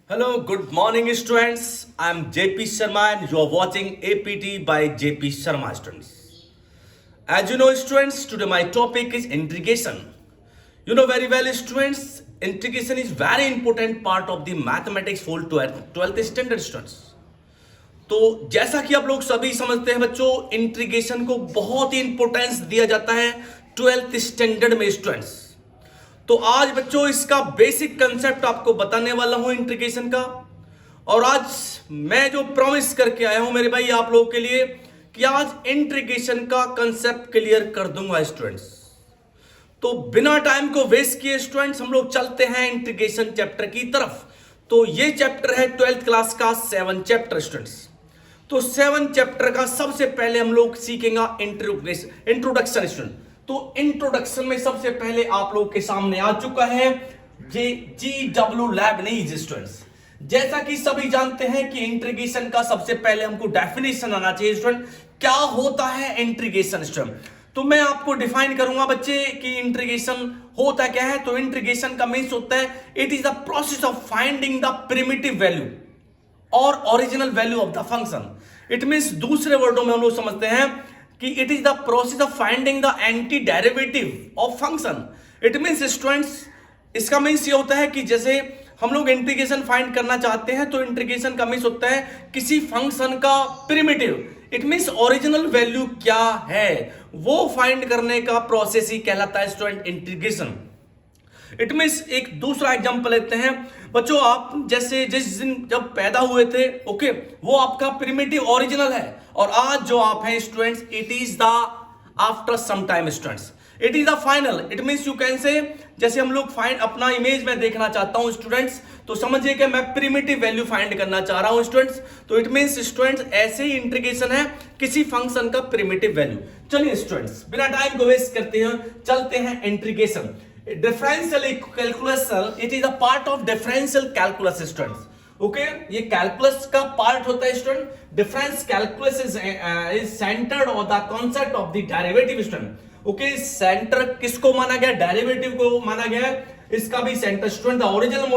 Hello, good morning, students. I am JP Sharma, and you are watching APT by JP Sharma, students. As you know, students, today my topic is integration. You know very well, students, integration is very important part of the mathematics for 12th standard students. तो जैसा कि आप लोग सभी समझते हैं बच्चों, integration को बहुत ही इंपॉर्टेंस दिया जाता है 12th स्टैंडर्ड में स्टूडेंट्स। तो आज बच्चों इसका बेसिक कंसेप्ट आपको बताने वाला हूं इंटीग्रेशन का। और आज मैं जो प्रॉमिस करके आया हूं मेरे भाई आप लोगों के लिए कि आज इंटीग्रेशन का कंसेप्ट क्लियर कर दूंगा स्टूडेंट्स। तो बिना टाइम को वेस्ट किए स्टूडेंट्स हम लोग चलते हैं इंटीग्रेशन चैप्टर की तरफ। तो ये चैप्टर है 12th क्लास का 7 चैप्टर स्टूडेंट्स। तो 7 चैप्टर का सबसे पहले हम लोग सीखेंगे इंट्रोडक्शन स्टूडेंट। तो इंट्रोडक्शन में सबसे पहले आप लोग के सामने आ चुका है GW लेबनीज स्टूडेंट्स। जैसा कि सभी जानते हैं कि इंटीग्रेशन का सबसे पहले हमको डेफिनेशन आना चाहिए स्टूडेंट। क्या होता है इंटीग्रेशन स्टूडेंट? तो मैं आपको डिफाइन करूंगा बच्चे कि इंटीग्रेशन होता क्या है। तो इंटीग्रेशन का मीन्स होता है it is the process of finding the primitive value और original value of the function. It means दूसरे वर्डों में हम लोग समझते हैं कि it is the process of finding the anti derivative of function. It means students इसका मीन्स ये होता है कि जैसे हम लोग इंटीग्रेशन फाइंड करना चाहते हैं तो इंटीग्रेशन का मीन्स होता है किसी फंक्शन का primitive, it means original value क्या है वो फाइंड करने का प्रोसेस ही कहलाता है स्टूडेंट इंटीग्रेशन। इट मीन्स एक दूसरा एग्जांपल लेते हैं बच्चों। आप जैसे जिस दिन जब पैदा हुए थे ओके वो आपका प्रिमिटिव ओरिजिनल है और आज जो आप हैं students it is the after some time students it is the final. It means you can say जैसे हम लोग फाइंड अपना इमेज में देखना चाहता हूं स्टूडेंट्स तो समझिए कि मैं प्रिमिटिव वैल्यू फाइंड करना चाह रहा हूं स्टूडेंट्स। तो इट मीन्स स्टूडेंट्स ऐसे ही इंटीग्रेशन है किसी फंक्शन का प्रिमिटिव वैल्यू। चलिए स्टूडेंट्स बिना टाइम को वेस्ट करते हैं चलते हैं integration. Differential calculus it is a part of differential calculus students. Okay ये कैलकुलस का पार्ट होता है student. Difference calculus is centred on the concept of the derivative student. Okay centre किसको माना गया? डेरिवेटिव को माना गया है। इसका भी centre student the original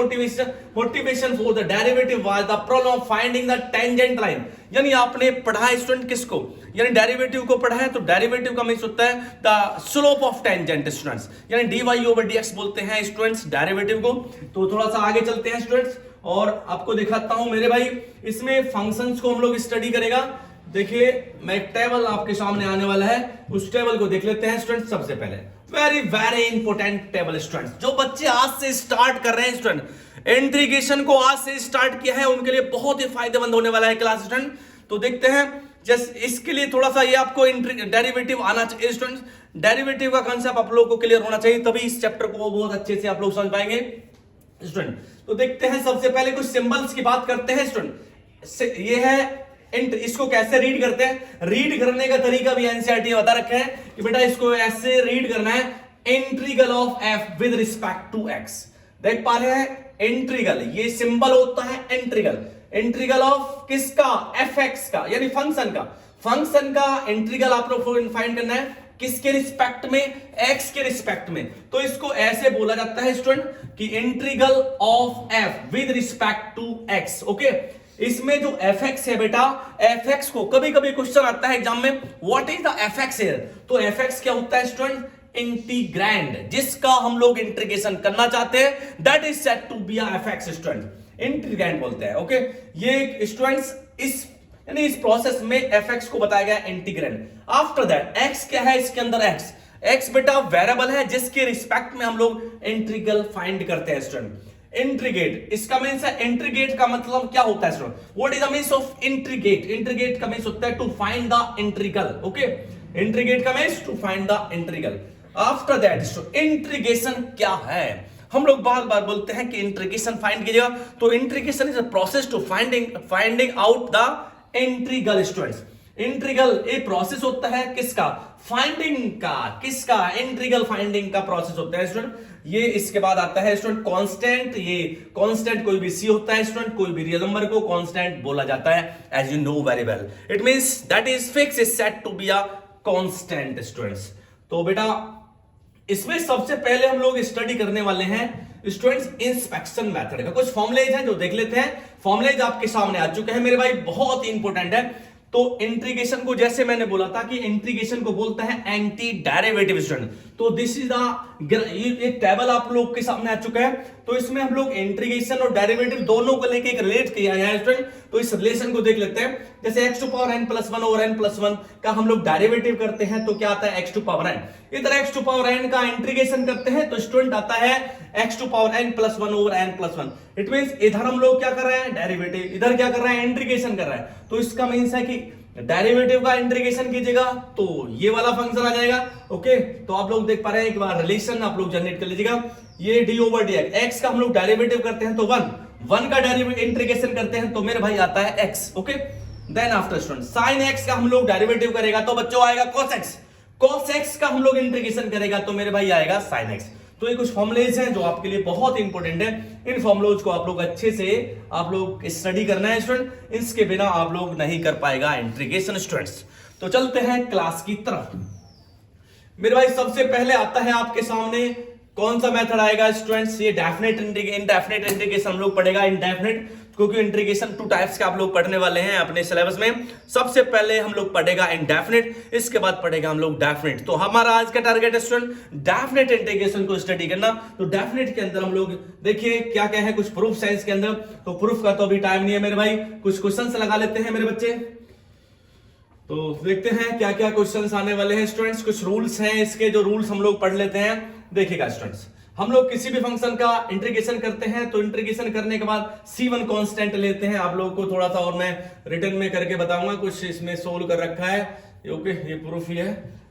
motivation for the derivative was the problem of finding the tangent line. यानी आपने पढ़ा है स्टूडेंट किसको? यानी डेरिवेटिव को पढ़ा है। तो डेरिवेटिव का मींस होता है the slope of tangent students, यानी dy/dx बोलते हैं स्टूडेंट्स डेरिवेटिव को। तो थोड़ा सा आगे चलते हैं स्टूडेंट्स और आपको दिखाता हूं मेरे भाई इसमें फंक्शंस को हम लोग स्टडी करेगा। देखिए मैं एक टेबल आपके सामने आने वाला है, उस टेबल को देख लेते हैं स्टूडेंट। सबसे पहले very very important table students. जो बच्चे आज से स्टार्ट कर रहे हैं स्टूडेंट इंटीग्रेशन को आज से स्टार्ट किया है उनके लिए बहुत ही फायदेमंद होने वाला है क्लास स्टूडेंट। तो देखते हैं जस्ट इसके लिए थोड़ा सा ये आपको डेरिवेटिव आना चाहिए स्टूडेंट्स। डेरिवेटिव का कांसेप्ट आप लोगों को क्लियर होना चाहिए तभी इस चैप्टर को बहुत अच्छे से आप लोग समझ पाएंगे स्टूडेंट। तो देखते हैं सबसे पहले कुछ सिंबल्स की बात करते हैं स्टूडेंट। ये है इसको कैसे रीड करते हैं। रीड करने का तरीका भी एनसीईआरटी बता रखे हैं कि बेटा इसको ऐसे रीड करना है integral of F with respect to X. देख पा रहे हैं इंटीग्रल ये सिंबल होता है इंटीग्रल। इंटीग्रल ऑफ किसका? एफ एक्स का यानी फंक्शन का। फंक्शन का इंटीग्रल आप लोग फाइंड करना है किसके रिस्पेक्ट में? एक्स के रिस्पेक्ट में। तो इसको ऐसे बोला जाता है स्टूडेंट कि integral of F with respect to X. Okay इसमें जो fx है बेटा fx को कभी कभी क्वेश्चन आता है एग्जाम में what is the fx here. तो fx क्या होता है स्टूडेंट? इंटीग्रैंड जिसका हम लोग इंटीग्रेशन करना चाहते हैं that is said to be fx student. Integrand बोलते हैं। ओके ये स्टूडेंट्स इस यानी इस प्रोसेस में fx को बताया गया इंटीग्रैंड। आफ्टर दैट x क्या है इसके अंदर? x बेटा वेरिएबल है जिसके रिस्पेक्ट में हम लोग इंटीग्रल फाइंड करते हैं स्टूडेंट। इंटीग्रेट इसका मींस है इंटीग्रेट का मतलब क्या होता है student? What is the means of integrate? Integrate का मींस होता है to find the integral. Okay integrate का means to find the integral. After that integration क्या है? हम लोग बार बार बोलते हैं कि इंटीग्रेशन फाइंड कीजिएगा। तो integration is a process to finding out the integral students. Integral ये प्रोसेस होता है किसका? फाइंडिंग का। किसका? इंटीग्रल फाइंडिंग का प्रोसेस होता है स्टूडेंट। ये इसके बाद आता है स्टूडेंट कांस्टेंट। ये कांस्टेंट कोई भी सी होता है स्टूडेंट, कोई भी रियल नंबर को कांस्टेंट बोला जाता है as you know very well. It means that is fix is set to be a constant students. तो बेटा इसमें सबसे पहले हम लोग स्टडी करने वाले हैं स्टूडेंट्स इंस्पेक्शन मेथड का कुछ फॉर्मुलेज हैं जो देख लेते हैं। फॉर्मुलेज आपके सामने आ चुके हैं मेरे भाई, बहुत इंपॉर्टेंट है। तो इंटीग्रेशन को जैसे मैंने बोला था कि इंटीग्रेशन को बोलते हैं एंटी डेरिवेटिव स्टूडेंट। तो दिस इज द ये टेबल आप लोग के सामने आ चुका है। तो इसमें हम लोग इंटीग्रेशन और डेरिवेटिव दोनों को लेके एक रिलेट किया है स्टूडेंट। तो इस रिलेशन को देख लेते हैं। जैसे x to power n plus 1 over n plus 1 का हम लोग डेरिवेटिव करते हैं तो क्या आता है x टू पावर n। इधर x टू पावर n का इंटीग्रेशन करते हैं तो स्टूडेंट आता है x to power n plus 1 over n plus 1। It means इधर हम लोग क्या कर रहे हैं, डेरिवेटिव, इधर क्या कर रहे हैं, इंटीग्रेशन कर रहे हैं। तो इसका मींस है कि डेरिवेटिव का इंटीग्रेशन कीजिएगा तो ये वाला फंक्शन आ जाएगा। ओके, तो आप लोग देख पा रहे हैं, एक बार रिलेशन आप लोग जनरेट कर लीजिएगा। ये d ओवर dx, x का हम लोग डेरिवेटिव करते हैं तो 1 का डेरिवेटिव इंटीग्रेशन करते हैं तो मेरे भाई आता है x। Okay, then after student sin x का हम लोग डेरिवेटिव करेगा तो बच्चों आएगा cos x। cos x का हम लोग इंटीग्रेशन करेगा तो मेरे भाई आएगा sin x। तो ये कुछ फॉर्मुलेज हैं जो आपके लिए बहुत इंपॉर्टेंट है। इन फॉर्मुलेज को आप लोग अच्छे से आप लोग स्टडी करना है स्टूडेंट, इसके बिना आप लोग नहीं कर पाएगा इंटीग्रेशन स्टूडेंट्स। तो चलते हैं क्लास की तरफ। मेरे भाई सबसे पहले आता है आपके सामने कौन सा मेथड आएगा स्टूडेंट्स, ये डेफिनेट इंडेफिनेट इंटीग्रेशन हम लोग पढ़ेगा। इंडेफिनेट क्योंकि इंटीग्रेशन 2 टाइप्स के आप लोग पढ़ने वाले हैं अपने सिलेबस में। सबसे पहले हम लोग पढ़ेगा इंडेफिनेट, इसके बाद पढ़ेगा हम लोग डेफिनेट। तो हमारा आज का टारगेट है स्टूडेंट डेफिनेट इंटीग्रेशन को स्टडी करना। तो डेफिनेट के अंदर हम लोग देखिए क्या क्या है, कुछ प्रूफ साइंस के अंदर। तो प्रूफ का तो अभी टाइम नहीं है मेरे भाई, कुछ क्वेश्चंस लगा लेते हैं मेरे बच्चे। तो देखते हैं क्या क्या क्वेश्चंस आने वाले हैं स्टूडेंट्स। कुछ रूल्स हैं इसके, जो रूल्स हम लोग पढ़ लेते हैं। देखिएगा स्टूडेंट्स, हम लोग किसी भी फंक्शन का इंटीग्रेशन करते हैं तो इंटीग्रेशन करने के बाद C1 कांस्टेंट लेते हैं। आप लोगों को थोड़ा सा और मैं रिटर्न में करके बताऊंगा, कुछ इसमें सोल्व कर रखा है। ओके, ये प्रूफ ही है।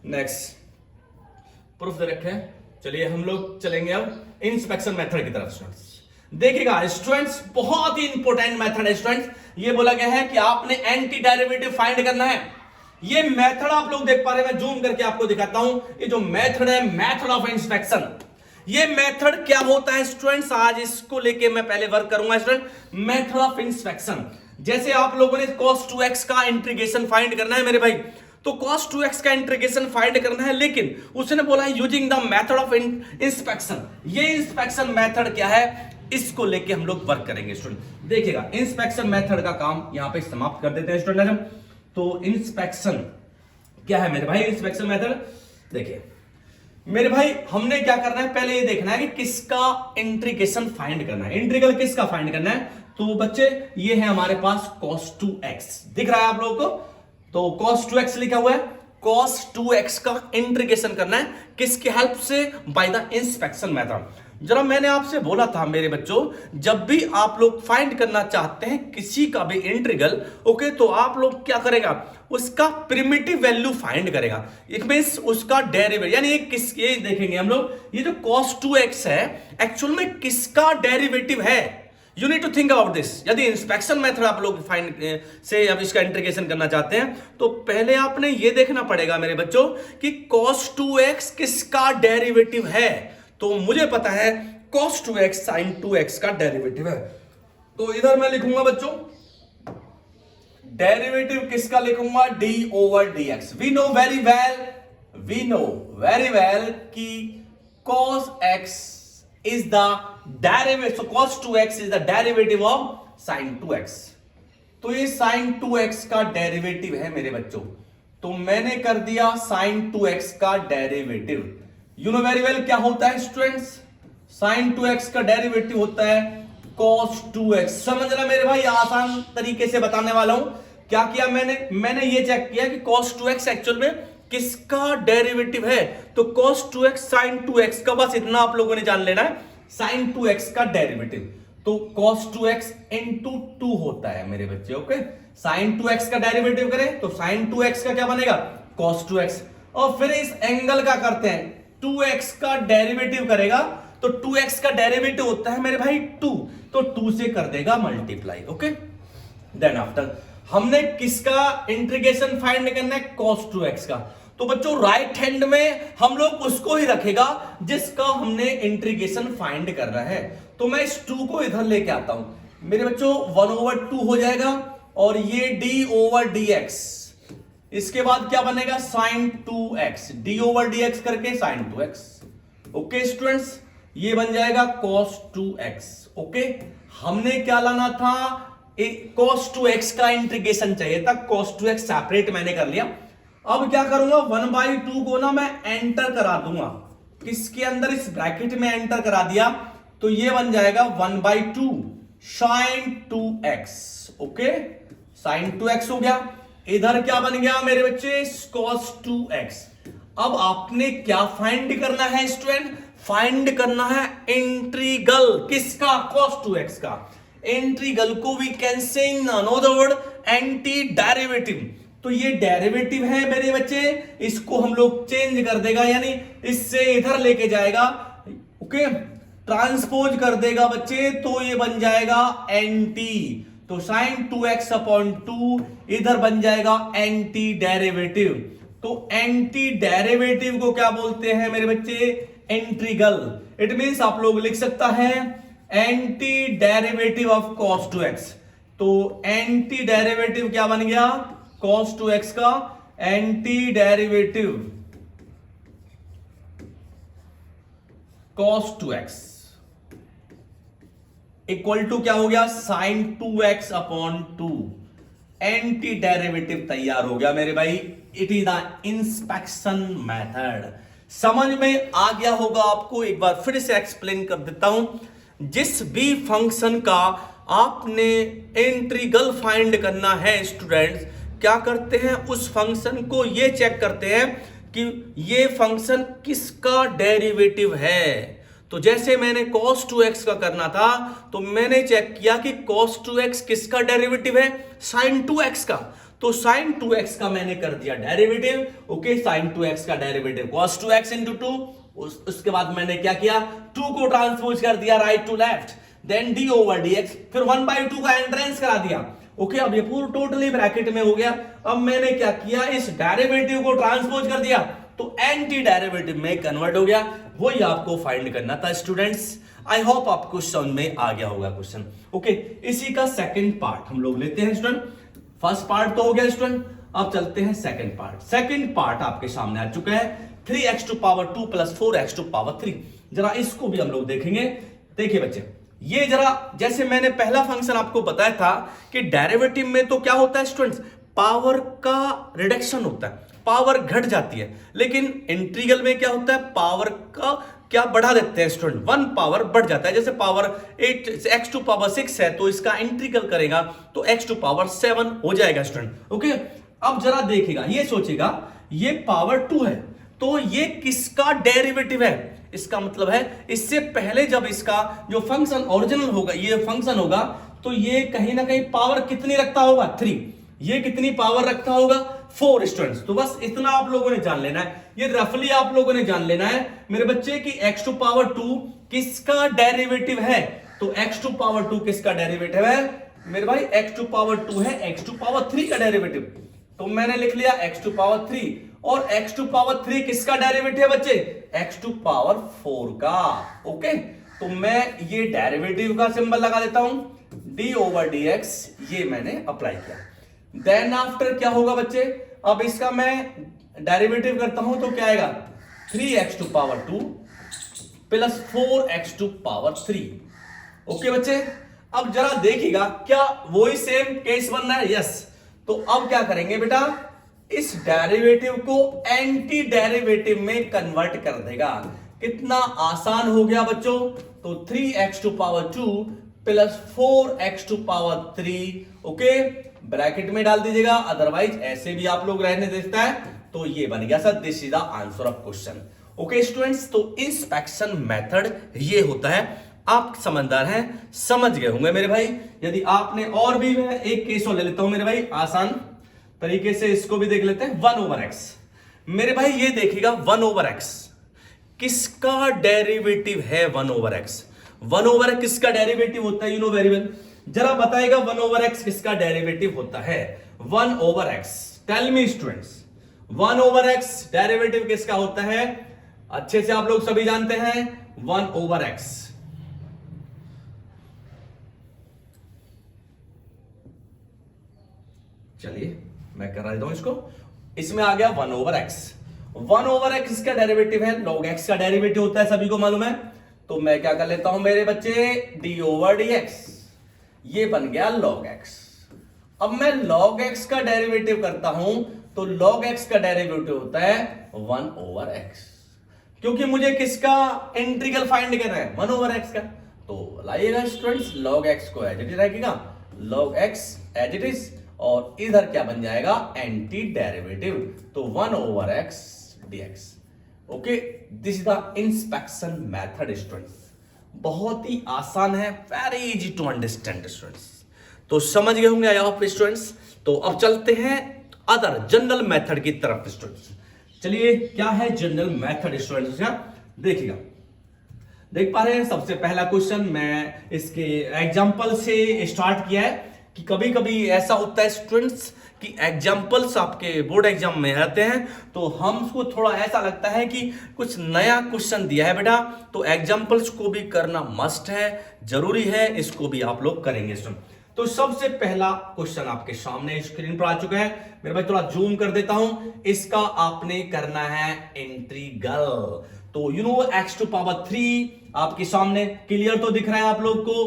नेक्स्ट प्रूफ दे रखे हैं। चलिए हम लोग चलेंगे अब इंस्पेक्शन मेथड की तरफ स्टूडेंट्स। देखिएगा स्टूडेंट्स, बहुत ही इंपॉर्टेंट मेथड है स्टूडेंट्स। ये बोला गया है कि आपने एंटी डेरिवेटिव फाइंड करना है। ये मेथड आप लोग देख पा रहे हैं, मैं जूम करके आपको दिखाता हूं। ये जो मेथड है, मेथड ऑफ इंस्पेक्शन, ये मेथड क्या होता है स्टूडेंट्स, आज इसको लेके मैं पहले वर्क करूंगा स्टूडेंट। मेथड ऑफ इंस्पेक्शन, जैसे आप लोगों ने cos 2x का इंटीग्रेशन फाइंड करना है मेरे भाई, तो cos 2x का इंटीग्रेशन फाइंड करना है, लेकिन उसने बोला है using the method of inspection. ये इंस्पेक्शन मेथड क्या है, इसको लेके हम लोग वर्क करेंगे स्टूडेंट। देखिएगा इंस्पेक्शन मेथड का काम यहां पे समाप्त कर देते हैं स्टूडेंट हम। तो इंस्पेक्शन क्या है मेरे भाई, इंस्पेक्शन मेथड देखिए मेरे भाई, हमने क्या करना है, पहले ये देखना है कि किसका इंटीग्रेशन फाइंड करना है। इंटीग्रल किसका फाइंड करना है, तो बच्चे ये है हमारे पास cos 2x, दिख रहा है आप लोगों को। तो cos 2x लिखा हुआ है, cos 2x का इंटीग्रेशन करना है किसकी हेल्प से, बाय द इंस्पेक्शन मेथड। जरा मैंने आपसे बोला था मेरे बच्चों, जब भी आप लोग फाइंड करना चाहते हैं किसी का भी इंटीग्रल, ओके, तो आप लोग क्या करेगा, उसका प्रिमिटिव वैल्यू फाइंड करेगा। इट मींस उसका डेरिवेटिव, यानी ये देखेंगे हम लोग, ये जो cos 2x है एक्चुअल में किसका डेरिवेटिव है। You need to think about this. यदि इंस्पेक्शन मेथड आप लोग फाइंड से अब इसका इंटीग्रेशन करना चाहते हैं तो पहले आपने ये देखना पड़ेगा मेरे बच्चों कि cos 2x किसका डेरिवेटिव है। तो मुझे पता है cos 2x sin 2x का डेरिवेटिव है। तो इधर मैं लिखूंगा बच्चों डेरिवेटिव किसका लिखूंगा, d over dx। We know very well कि cos x is the derivative, so cos 2x is the derivative of sin 2x। तो ये sin 2x का डेरिवेटिव है मेरे बच्चों, तो मैंने कर दिया sin 2x का derivative. You know very well क्या होता है स्टूडेंट्स, sin 2x का डेरिवेटिव होता है cos 2x। समझना मेरे भाई, आसान तरीके से बताने वाला हूं। क्या किया मैंने ये चेक किया कि cos 2x एक्चुअल में किसका डेरिवेटिव है, तो cos 2x sin 2x का, बस इतना आप लोगों ने जान लेना है, sin 2x का डेरिवेटिव। तो cos 2x into 2 होता है मेरे बच्चे। ओके, sin 2x का डेरिवेटिव करें तो sin 2x का क्या बनेगा, cos 2x। और फिर इस एंगल का करते हैं, 2x का डेरिवेटिव करेगा तो 2x का डेरिवेटिव होता है मेरे भाई 2, तो 2 से कर देगा मल्टीप्लाई। ओके, देन आफ्टर हमने किसका इंटीग्रेशन फाइंड करना है, cos 2x का। तो बच्चों राइट हैंड में हम लोग उसको ही रखेगा जिसका हमने इंटीग्रेशन फाइंड करना है। तो मैं इस 2 को इधर लेके आता हूं मेरे बच्चों, 1/2 हो जाएगा और ये d ओवर dx। इसके बाद क्या बनेगा, sin 2x, d over dx करके sin 2x। ओके स्टूडेंट्स, ये बन जाएगा cos 2x। ओके, हमने क्या लाना था, cos 2x का इंटीग्रेशन चाहिए था, cos 2x सेपरेट मैंने कर लिया। अब क्या करूंगा, 1/2 को ना मैं एंटर करा दूंगा, किसके अंदर, इस ब्रैकेट में एंटर करा दिया, तो ये बन जाएगा 1/2 sin 2x। Okay, sin 2x हो गया। इधर क्या बन गया मेरे बच्चे, cos 2x। अब आपने क्या फाइंड करना है स्टूडेंट, फाइंड करना है इंटीग्रल किसका, cos 2x का। इंटीग्रल को we can say in another word anti derivative. तो ये डेरिवेटिव है मेरे बच्चे, इसको हम लोग चेंज कर देगा, यानी इससे इधर लेके जाएगा। ओके, ट्रांसपोज कर देगा बच्चे, तो ये बन जाएगा एंटी। तो sin 2x अपॉन 2 इधर बन जाएगा एंटी डेरिवेटिव। तो एंटी डेरिवेटिव को क्या बोलते हैं मेरे बच्चे, इंटीग्रल। इट मींस आप लोग लिख सकता है anti derivative of cos 2x। तो एंटी डेरिवेटिव क्या बन गया, cos 2x का anti derivative cos 2x equal to क्या हो गया, sin 2x upon 2। Anti derivative तैयार हो गया मेरे भाई। It is the inspection method. समझ में आ गया होगा आपको, एक बार फिर से एक्सप्लेन कर देता हूं। जिस भी फंक्शन का आपने इंटीग्रल फाइंड करना है स्टूडेंट्स, क्या करते हैं, उस फंक्शन को ये चेक करते हैं कि ये फंक्शन किसका डेरिवेटिव है। तो जैसे मैंने cos 2x का करना था, तो मैंने चेक किया कि cos 2x किसका डेरिवेटिव है, sin 2x का। तो sin 2x का मैंने कर दिया डेरिवेटिव। ओके, sin 2x का डेरिवेटिव cos 2x इंटू 2। उसके बाद मैंने क्या किया, 2 को ट्रांसपोज कर दिया right to left, then d over dx, फिर 1/2 का एंट्रेंस करा दिया। ओके, अब ये पूरा टोटली ब्रैकेट में हो गया। अब मैंने क्या किया, इस डेरिवेटिव को ट्रांसपोज कर दिया, तो एंटी डेरिवेटिव में कन्वर्ट हो गया। वही आपको फाइंड करना था स्टूडेंट्स। आई होप आपको समझ में आ गया होगा क्वेश्चन। ओके, इसी का सेकंड पार्ट हम लोग लेते हैं स्टूडेंट। फर्स्ट पार्ट तो हो गया स्टूडेंट, अब चलते हैं सेकंड पार्ट। सेकंड पार्ट आपके सामने आ चुका है, 3x to power 2 plus 4x to power 3। जरा इसको भी हम लोग देखेंगे। देखिए बच्चे, ये जरा जैसे मैंने पहला फंक्शन आपको बताया था कि डेरिवेटिव में तो क्या होता है स्टूडेंट्स, पावर का रिडक्शन होता है, पावर घट जाती है। लेकिन इंटीग्रल में क्या होता है, पावर का क्या बढ़ा देते हैं स्टूडेंट, 1 पावर बढ़ जाता है। जैसे पावर 8 x टू पावर 6 है, तो इसका इंटीग्रल करेगा तो x टू पावर 7 हो जाएगा स्टूडेंट। ओके, अब जरा देखिएगा, ये सोचेगा ये पावर 2 है, तो ये किसका डेरिवेटिव है। इसका मतलब है इससे पहले जब इसका जो फंक्शन ओरिजिनल होगा, ये फंक्शन होगा, तो ये कहीं ना कहीं पावर कितनी रखता होगा, 3। ये कितनी पावर रखता होगा, 4 स्टूडेंट्स। तो बस इतना आप लोगों ने जान लेना है, ये रफली आप लोगों ने जान लेना है मेरे बच्चे कि x टू पावर 2 किसका डेरिवेटिव है। तो x टू पावर 2 किसका डेरिवेटिव है मेरे भाई, x टू पावर 2 है x टू पावर 3 का डेरिवेटिव। तो मैंने लिख लिया x टू पावर 3, और x टू पावर 3 किसका डेरिवेटिव है बच्चे, x टू पावर 4 का। ओके, तो मैं ये डेरिवेटिव का सिंबल लगा देता हूं, d ओवर dx, ये मैंने अप्लाई किया। देन आफ्टर क्या होगा बच्चे, अब इसका मैं डेरिवेटिव करता हूं तो क्या आएगा, 3x to power 2 plus 4x to power 3। Okay बच्चे, अब जरा देखिएगा क्या वही सेम केस बन रहा है, यस। तो अब क्या करेंगे बेटा, इस डेरिवेटिव को एंटी डेरिवेटिव में कन्वर्ट कर देगा। कितना आसान हो गया बच्चों। तो 3x to power 2 plus 4x to power 3, okay, bracket में डाल दीजिएगा, अदरवाइज ऐसे भी आप लोग रहने देता है। तो ये बन गया sir, this is the answer of question. Okay students, तो इंस्पेक्शन मेथड ये होता है। आप समझदार हैं, समझ गए होंगे मेरे भाई। यदि आपने और भी, मैं एक केस और ले लेता हूं मेरे भाई, आसान तरीके से इसको भी देख लेते हैं। 1 ओवर एक्स मेरे भाई, ये देखिएगा 1 ओवर एक्स किसका डेरिवेटिव है। 1 ओवर एक्स, 1 ओवर एक्स किसका डेरिवेटिव होता है, यू नो वेरी वेल। जरा बताएगा 1 ओवर एक्स किसका डेरिवेटिव होता है। 1 over X, tell me students, 1 over X derivative किसका होता है। अच्छे से आप लोग सभी जानते हैं 1 ओवर एक्स। चलिए मैं करा देता हूं इसको। इसमें आ गया 1 ओवर एक्स। 1 ओवर एक्स का डेरिवेटिव है, log x का डेरिवेटिव होता है, सभी को मालूम है। तो मैं क्या कर लेता हूं मेरे बच्चे, डी ओवर डी एक्स, ये बन गया log x। अब मैं log x का डेरिवेटिव करता हूं तो log x का डेरिवेटिव होता है 1 ओवर x, क्योंकि मुझे किसका इंटीग्रल फाइंड करना है, 1 ओवर x का। तो लाइएगा स्टूडेंट्स, log x को एज इट इज रखेगा, log x as it is, और इधर क्या बन जाएगा, एंटी डेरिवेटिव, तो 1 over x dx। Okay, this is the inspection method students, बहुत ही आसान है, very easy to understand students. तो समझ गए होंगे आप स्टूडेंट्स। तो अब चलते हैं अदर जनरल मेथड की तरफ स्टूडेंट्स। चलिए, क्या है जनरल मेथड स्टूडेंट्स, देखिएगा, देख पा रहे हैं। सबसे पहला क्वेश्चन मैं इसके एग्जांपल से स्टार्ट किया है कि कभी कभी ऐसा होता है स्टूडेंट्स कि एग्जाम्पल्स आपके बोर्ड एग्जाम में आते हैं तो हमको थोड़ा ऐसा लगता है कि कुछ नया क्वेश्चन दिया है बेटा, तो एग्जाम्पल्स को भी करना मस्ट है, जरूरी है, इसको भी आप लोग करेंगे स्टूडेंट। तो सबसे पहला क्वेश्चन आपके सामने स्क्रीन पर आ चुका है, मेरे भाई थोड़ा जूम कर देता हूं। इसका आपने करना है इंटीग्रल, तो you know x to power 3 आपके सामने क्लियर तो दिख रहा है आप लोग को,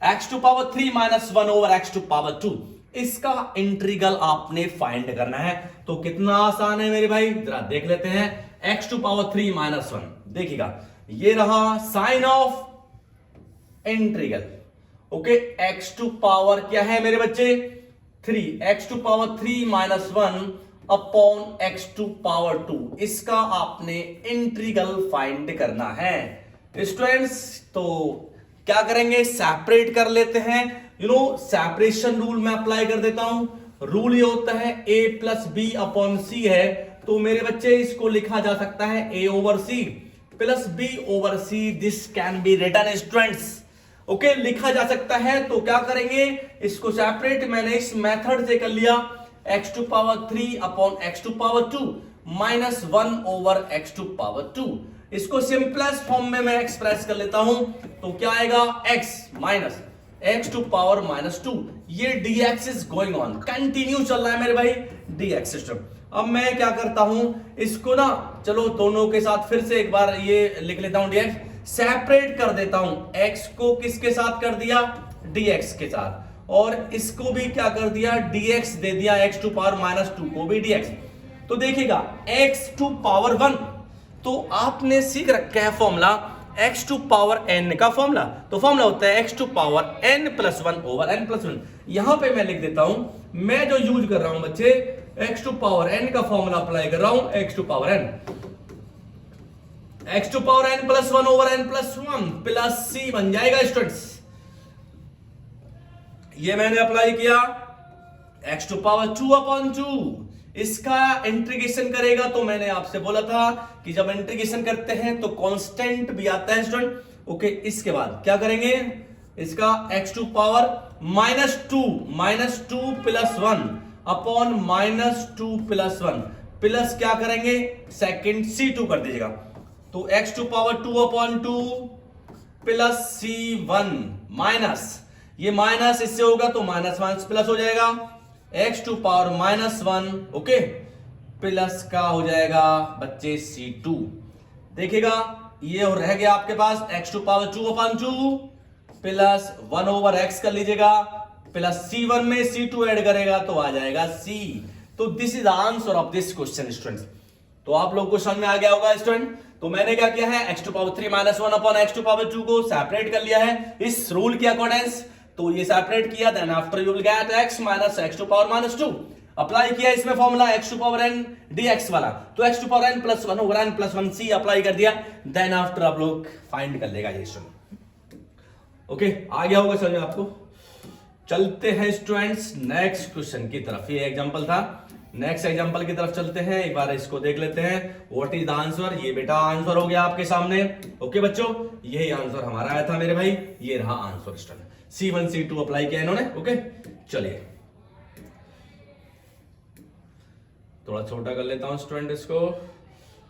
x to power 3 minus 1 over x to power 2, इसका इंटीग्रल आपने फाइंड करना है। तो कितना आसान है मेरे भाई, जरा देख लेते हैं। x टू पावर 3 माइनस 1, देखिएगा ये रहा sign of integral. Okay, x to power क्या है मेरे बच्चे, 3, x to power 3 minus 1 upon x to power 2, इसका आपने इंटीग्रल फाइंड करना है स्टूडेंट्स। तो क्या करेंगे, सेपरेट कर लेते हैं, यू नो सेपरेशन रूल मैं अप्लाई कर देता हूं। रूल ये होता है a प्लस बी अपॉन सी है, तो मेरे बच्चे इसको लिखा जा सकता है a over c plus b over c, this can be written students. Okay, लिखा जा सकता है। तो क्या करेंगे, इसको सेपरेट मैंने इस मेथड से कर लिया, x to power 3 upon x to power 2 minus 1 over x to power 2, इसको सिंपलेस्ट फॉर्म में मैं एक्सप्रेस कर लेता हूं। तो क्या आएगा, x minus x to power minus 2, ये dx is going on, continue चल रहा है मेरे भाई dx सिस्टम। अब मैं क्या करता हूं, इसको ना चलो दोनों के साथ फिर से एक बार ये लिख लेता हूं, dx सेपरेट कर देता हूं, x को किसके साथ कर दिया, dx के साथ, और इसको भी क्या कर दिया, dx दे दिया, x टू पावर माइनस 2 को भी dx। तो देखिएगा x टू पावर 1, तो आपने सीख रखा है formula x to power n का फॉर्मूला, तो फॉर्मूला होता है x to power n plus 1 over n plus 1। यहां पे मैं लिख देता हूं, मैं जो यूज कर रहा हूं बच्चे, x टू पावर n का फॉर्मूला अप्लाई कर रहा हूं, x to power n, x to power n plus 1 over n plus 1 plus c बन जाएगा स्टूडेंट्स। ये मैंने अप्लाई किया, x टू पावर 2 अपॉन 2, इसका इंटीग्रेशन करेगा, तो मैंने आपसे बोला था कि जब इंटीग्रेशन करते हैं तो कांस्टेंट भी आता है स्टूडेंट। ओके, इसके बाद क्या करेंगे, इसका x to power minus 2 plus 1 upon minus 2 plus 1 plus क्या करेंगे, सेकंड c2 कर दीजिएगा, तो x to power 2 upon 2 plus c1 minus, ये माइनस इससे होगा तो माइनस माइनस प्लस हो जाएगा, x to power minus 1, okay, plus का हो जाएगा बच्चे c2। देखिएगा ये रह गया आपके पास x to power 2 upon 2 plus 1 over x कर लीजिएगा, प्लस c1 में c2 ऐड करेगा तो आ जाएगा c। तो this is the answer of this question students. तो आप लोग को समझ में आ गया होगा स्टूडेंट। तो मैंने क्या किया है, x to power 3 minus 1 upon x to power 2 को सेपरेट कर लिया है इस रूल के अकॉर्डेंस, तो ये सेपरेट किया, then after you will get x minus x to power minus 2, apply किया इसमें formula x to power n dx वाला, तो x to power n plus 1 over n plus 1 c apply कर दिया, देन आफ्टर आप लोग find कर लेगा ये स्टूडेंट। ओके, आ गया होगा समझ में आपको। चलते हैं स्टूडेंट्स नेक्स्ट क्वेश्चन की तरफ, ये एग्जांपल था, नेक्स्ट एग्जांपल की तरफ चलते हैं, एक बार इसको देख लेते हैं। व्हाट इज द आंसर, ये बेटा आंसर हो गया आपके सामने। ओके बच्चों, यही आंसर हमारा आया था मेरे भाई, ये रहा answer student, C1 C2 apply किया इन्होंने। ओके, चलिए थोड़ा छोटा कर लेता हूं स्टूडेंट इसको।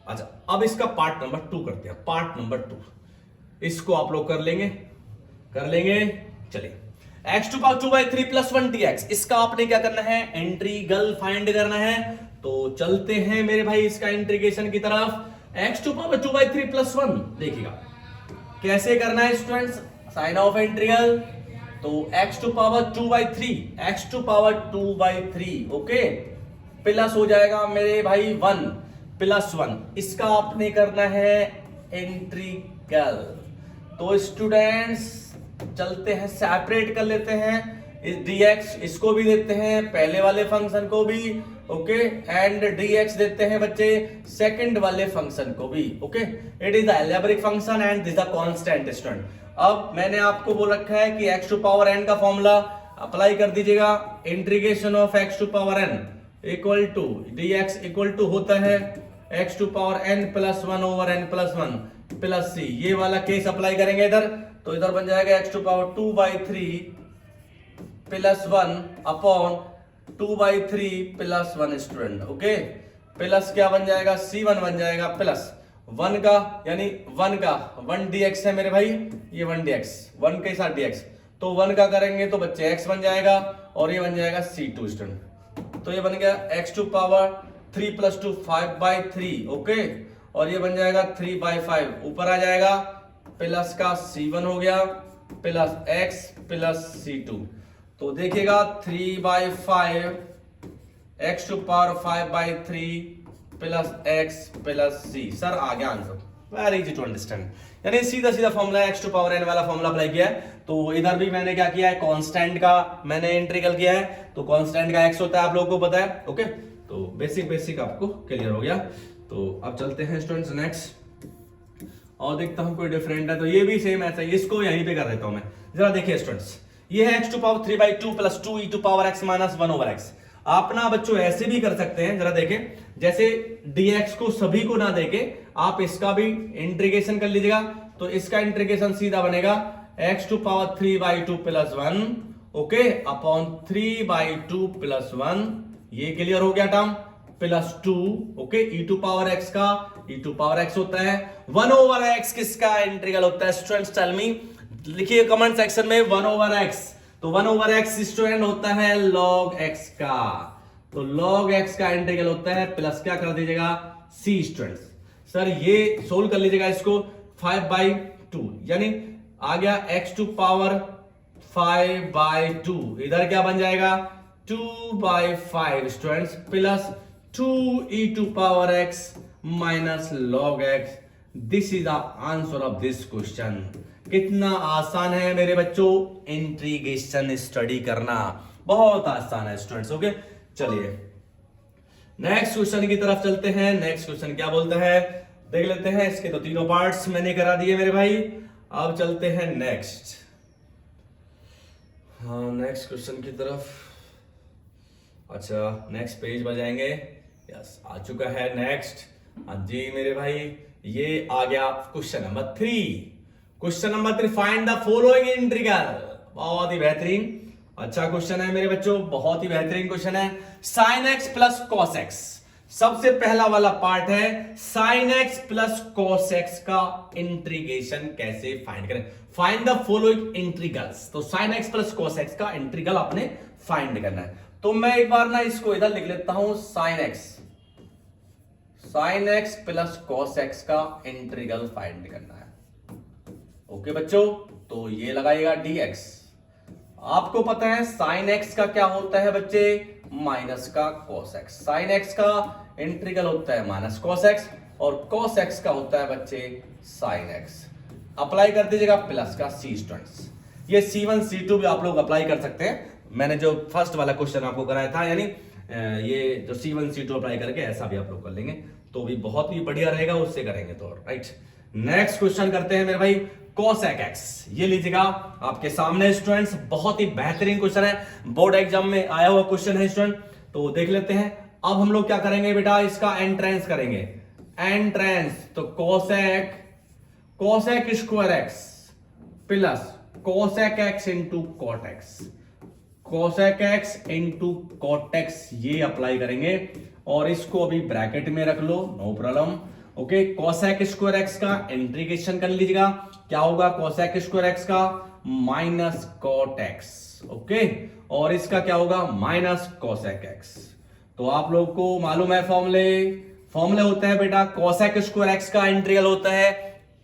अच्छा, अब इसका पार्ट नंबर 2 करते हैं, पार्ट नंबर 2 इसको आप लोग कर लेंगे। चलिए, x to power 2/3 plus 1 dx, इसका आपने क्या करना है, इंटीग्रल फाइंड करना है। तो चलते हैं मेरे भाई इसका इंटीग्रेशन की तरफ। x टू पावर 2/3 प्लस 1, देखिएगा कैसे करना है स्टूडेंट्स साइन ऑफ इंटीग्रल, तो x to power 2/3, x to power 2/3 okay, plus हो जाएगा मेरे भाई 1 प्लस 1, इसका आपने करना है इंटीग्रल। तो स्टूडेंट्स चलते हैं सेपरेट कर लेते हैं इस dx, इसको भी देते हैं पहले वाले फंक्शन को भी ओके, एंड dx देते हैं बच्चे सेकंड वाले फंक्शन को भी okay. It is the algebraic function and this the constant student. अब मैंने आपको बोल रखा है कि x टू पावर n का फॉर्मूला अप्लाई कर दीजिएगा, integration of x to power n equal to dx equal to होता है x to power n plus 1 over n plus 1 plus c। ये वाला केस अप्लाई करेंगे इधर, तो इधर बन जाएगा x to power 2/3 plus 1 upon 2/3 plus 1 student okay, plus क्या बन जाएगा c1 बन जाएगा प्लस 1 का, यानी 1 का 1 dx है मेरे भाई, ये 1 dx 1 के साथ dx, तो 1 का करेंगे तो बच्चे x बन जाएगा और ये बन जाएगा c2 स्टूडेंट। तो ये बन गया x to power 3 plus 2 5/3 okay, और ये बन जाएगा 3/5, ऊपर आ जाएगा प्लस का c1 हो गया प्लस x प्लस c2। तो देखिएगा 3/5 x to power 5/3 plus x plus c। Sir आ गया answer, very easy to understand, यानी सीधा सीधा formula x to power n वाला फॉर्मूला अप्लाई किया है। तो इधर भी मैंने क्या किया है, कांस्टेंट का मैंने इंटीग्रल किया है, तो कांस्टेंट का x होता है आप लोगों को पता है ओके। तो बेसिक आपको क्लियर हो गया। तो अब चलते हैं स्टूडेंट्स नेक्स्ट, और देखता हूं कोई डिफरेंट है, तो ये भी सेम ऐसा ही, इसको यहीं पे कर देता हूं मैं। जरा देखिए स्टूडेंट्स, ये है x to power 3/2 plus 2 e to power x minus 1 over x। आप ना बच्चों ऐसे भी कर सकते हैं, जरा देखें, जैसे dx को सभी को ना देके आप इसका भी इंटीग्रेशन कर लीजिएगा, तो इसका इंटीग्रेशन सीधा बनेगा x to power 3/2 plus 1 okay upon 3/2 plus 1, ये क्लियर हो गया term, plus 2 okay, e to power x का e टू पावर x होता है 1 ओवर x, किसका इंटीग्रल होता है स्टूडेंट्स टेल मी, लिखिए कमेंट सेक्शन में 1 ओवर x। तो 1 ओवर x स्टूडेंट होता है log x का, तो log x का इंटीग्रल होता है प्लस क्या कर दीजिएगा c स्टूडेंट्स। सर ये सोल्व कर लीजिएगा इसको 5/2, यानी आ गया x टू पावर 5/2, इधर क्या बन जाएगा 2/5 students plus 2 e to power x minus log x। This is the answer of this question. कितना आसान है मेरे बच्चों इंटीग्रेशन स्टडी करना, बहुत आसान है स्टूडेंट्स ओके। चलिए नेक्स्ट क्वेश्चन की तरफ चलते हैं। नेक्स्ट क्वेश्चन क्या बोलता है देख लेते हैं, इसके तो तीनों पार्ट्स मैंने करा दिए मेरे भाई। अब चलते हैं नेक्स्ट, हाँ नेक्स्ट क्वेश्चन की तरफ। अच्छा नेक्स्ट पेज पर जाएंगे, यस आ चुका है नेक्स्ट। हाँ जी मेरे भाई, ये आ गया question number 3। Question number 3, find the following integral. बहुत ही बेहतरीन अच्छा क्वेश्चन है मेरे बच्चों, बहुत ही बेहतरीन क्वेश्चन है। Sine x plus cos x, सबसे पहला वाला पार्ट है sine x plus cos x का इंटीग्रेशन कैसे फाइंड करें। फाइंड द फॉलोइंग इंटीग्रल्स, तो sine x plus cos x का इंटीग्रल आपने फाइंड करना है। तो मैं एक बार ना इसको इधर लिख लेता हूं, sine x plus cos x का इंटीग्रल फाइंड करना है ओके बच्चों। तो ये लगाएगा dx, आपको पता है साइन एक्स का क्या होता है बच्चे माइनस का cos x, साइन एक्स का इंटीग्रल होता है माइनस cos x और cos x का होता है बच्चे साइन x। अप्लाई कर दीजिएगा प्लस का c स्टूडेंट्स, ये c1 c2 भी आप लोग अप्लाई कर सकते हैं। मैंने जो फर्स्ट वाला क्वेश्चन आपको कराया था, यानी ये जो c1 c2 अप्लाई करके ऐसा भी आप लोग कर लेंगे तो भी बहुत ही बढ़िया रहेगा, उससे करेंगे तो राइट। नेक्स्ट क्वेश्चन करते हैं मेरे भाई, cosec x, ये लीजिएगा आपके सामने स्टूडेंट्स, बहुत ही बेहतरीन क्वेश्चन है, बोर्ड एग्जाम में आया हुआ क्वेश्चन है स्टूडेंट। तो देख लेते हैं। अब हम लोग क्या करेंगे बेटा, इसका एंट्रेंस करेंगे, एंट्रेंस तो cosec square x plus cosec x into cot x, cosec x into cot x ये अप्लाई करेंगे और इसको अभी ब्रैकेट में रख लो, no problem okay. cosec square x का इंटीग्रेशन कर लीजिएगा, क्या होगा cosec स्क्वायर x का माइनस cot x ओके, और इसका क्या होगा माइनस cosec x। तो आप लोग को मालूम है फॉर्मूले होता है बेटा, cosec स्क्वायर x का इंटीग्रल होता है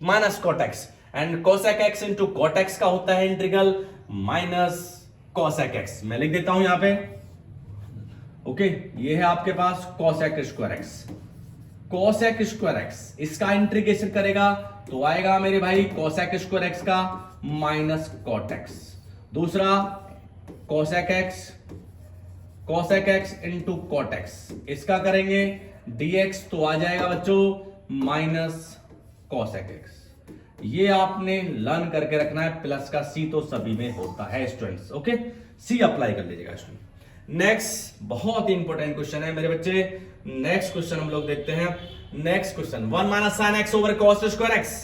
minus cot x and cosec x into cot x का होता है इंटीग्रल माइनस कोसेक एक्स। मैं लिख देता हूं यहां पे, ओके ये है आपके पास cosec square x, cosec square x, इसका इंटीग्रेशन करेगा तो आएगा मेरे भाई कोसेक स्क्वायर एक्स का माइनस कॉट एक्स। दूसरा cosec x into cot x, इसका करेंगे dx तो आ जाएगा बच्चों माइनस कोसेक एक्स। ये आपने लर्न करके रखना है, प्लस का c तो सभी में होता है स्टूडेंट्स, ओके c अप्लाई कर लीजिएगा स्टूडेंट। नेक्स्ट बहुत ही इंपॉर्टेंट क्वेश्चन है मेरे बच्चे, नेक्स्ट क्वेश्चन हम लोग देखते हैं। Next question 1 minus sine x over cos square x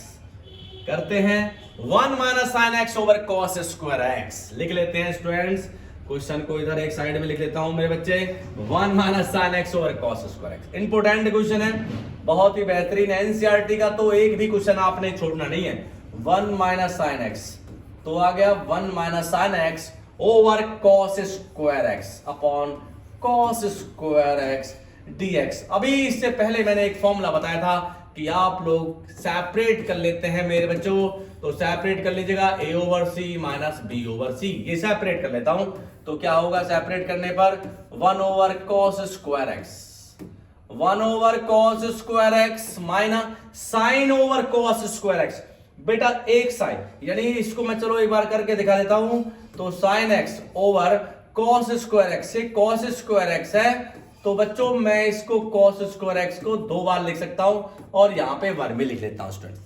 करते हैं, 1 minus sine x over cos square x लिख लेते हैं स्टूडेंट्स। क्वेश्चन को इधर एक साइड में लिख लेता हूं मेरे बच्चे, 1 minus sine x over cos square x. Important question है, बहुत ही बेहतरीन है, एनसीईआरटी का तो एक भी क्वेश्चन आपने छोड़ना नहीं है। 1 माइनस साइन एक्स तो आ गया 1 minus sine x over cos square x upon cos square x dx। अभी इससे पहले मैंने एक फॉर्मूला बताया था कि आप लोग सेपरेट कर लेते हैं मेरे बच्चों, तो सेपरेट कर लीजिएगा a over C minus b over C, ये सेपरेट कर लेता हूं तो क्या होगा सेपरेट करने पर 1 over cos square x, 1 over cos square x minus sine over cos square x. बेटा एक साइन, यानी इसको मैं चलो एक बार करके दिखा देता हूं, तो sine x over cos square x, से कॉस स्क्वायर एक्स है तो बच्चों मैं इसको cos स्क्वायर एक्स को 2 बार लिख सकता हूं और यहां पे वर्ग में लिख लेता हूं स्टूडेंट।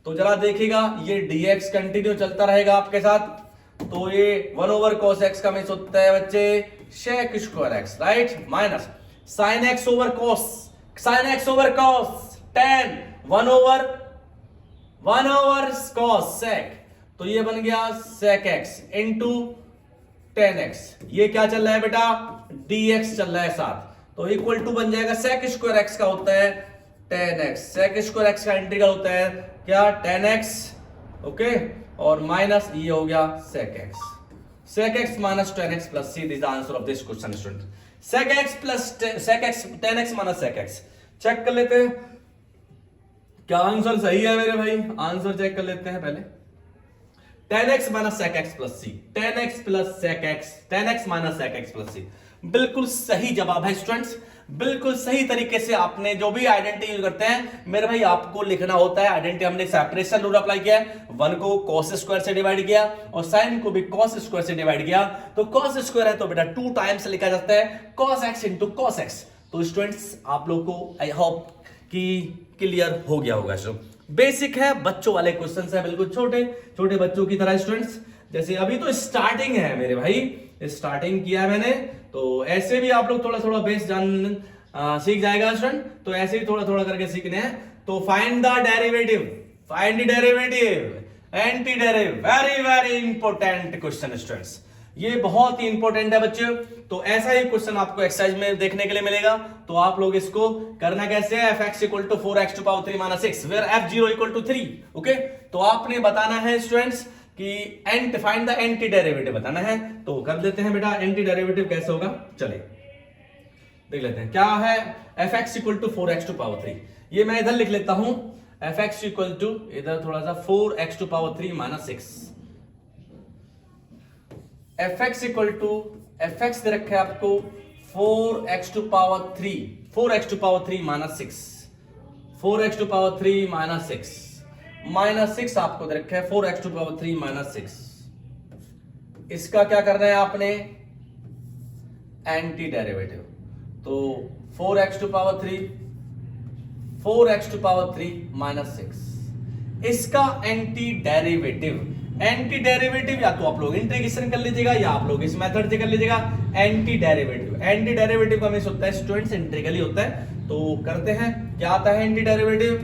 तो जरा देखिएगा ये dx कंटिन्यू चलता रहेगा आपके साथ, तो ये 1 ओवर cos x का मीन्स होता है बच्चे sec square x, right, minus sin x over cos, sin x over cos tan 1 over cos sec, तो ये बन गया sec x into tan x। ये क्या चल रहा है बेटा dx चल रहा है साथ, तो इक्वल टू बन जाएगा sec स्क्वायर x का होता है tan x, sec square x का इंटीग्रल होता है क्या tan x, ओके, और माइनस ये हो गया sec x minus tan x plus c, this the answer of this question student. sec x plus sec x tan x minus sec x check कर लेते हैं क्या आंसर सही है मेरे भाई, आंसर चेक कर लेते हैं पहले। tan x minus sec x plus c, tan x plus sec x, tan x minus sec x plus c, बिल्कुल सही जवाब है स्टूडेंट्स। बिल्कुल सही तरीके से आपने जो भी आइडेंटिटी यूज करते हैं मेरे भाई आपको लिखना होता है। आइडेंटिटी हमने सेपरेशन रूल अप्लाई किया है, 1 को cos स्क्वायर से डिवाइड किया और sin को भी cos स्क्वायर से डिवाइड किया, तो cos स्क्वायर है तो बेटा 2 टाइम्स लिखा जाता है cos x into cos x। तो स्टूडेंट्स आप लोग को आई होप कि क्लियर हो गया होगा। बेसिक है, बच्चों वाले क्वेश्चन है, बिल्कुल छोटे छोटे बच्चों की तरह स्टूडेंट्स। जैसे अभी तो स्टार्टिंग है मेरे भाई, स्टार्टिंग किया है मैंने, तो ऐसे भी आप लोग थोड़ा थोड़ा बेस जान सीख जाएगा स्टूडेंट, तो ऐसे ही थोड़ा थोड़ा करके सीखने हैं। तो find the derivative, find the derivative, anti derivative, very very important question students, ये बहुत ही इंपॉर्टेंट है बच्चों। तो ऐसा ही क्वेश्चन आपको एक्सरसाइज में देखने के लिए मिलेगा, तो आप लोग इसको करना कैसे है, fx equal to 4x to power 3 minus 6 where f0 equal to 3, okay. तो आपने बताना है स्टूडेंट्स कि फाइंड द एंटी डेरिवेटिव बताना है, तो कर देते हैं बेटा एंटी डेरिवेटिव कैसे होगा, चलिए देख लेते हैं। क्या है fx equal to 4x to power 3, ये मैं इधर लिख लेता हूं fx इक्वल टू इधर थोड़ा सा 4x to power 3 minus 6, fx equal to fx दे रखा है आपको 4x to power 3, 4x to power 3 minus 6, 4x to power 3 minus 6, minus 6 आपको दे रखा है 4x टू पावर 3 माइनस 6। इसका क्या करना है आपने, एंटी डेरिवेटिव, तो 4x to power 3, 4x to power 3 minus 6, इसका एंटी डेरिवेटिव, एंटी डेरिवेटिव या तो आप लोग इंटीग्रेशन कर लीजिएगा या आप लोग इस मेथड से कर लीजिएगा। एंटी डेरिवेटिव, एंटी डेरिवेटिव का मींस होता है स्टूडेंट्स इंटीग्रल ही होता है, तो करते हैं क्या आता है एंटी डेरिवेटिव,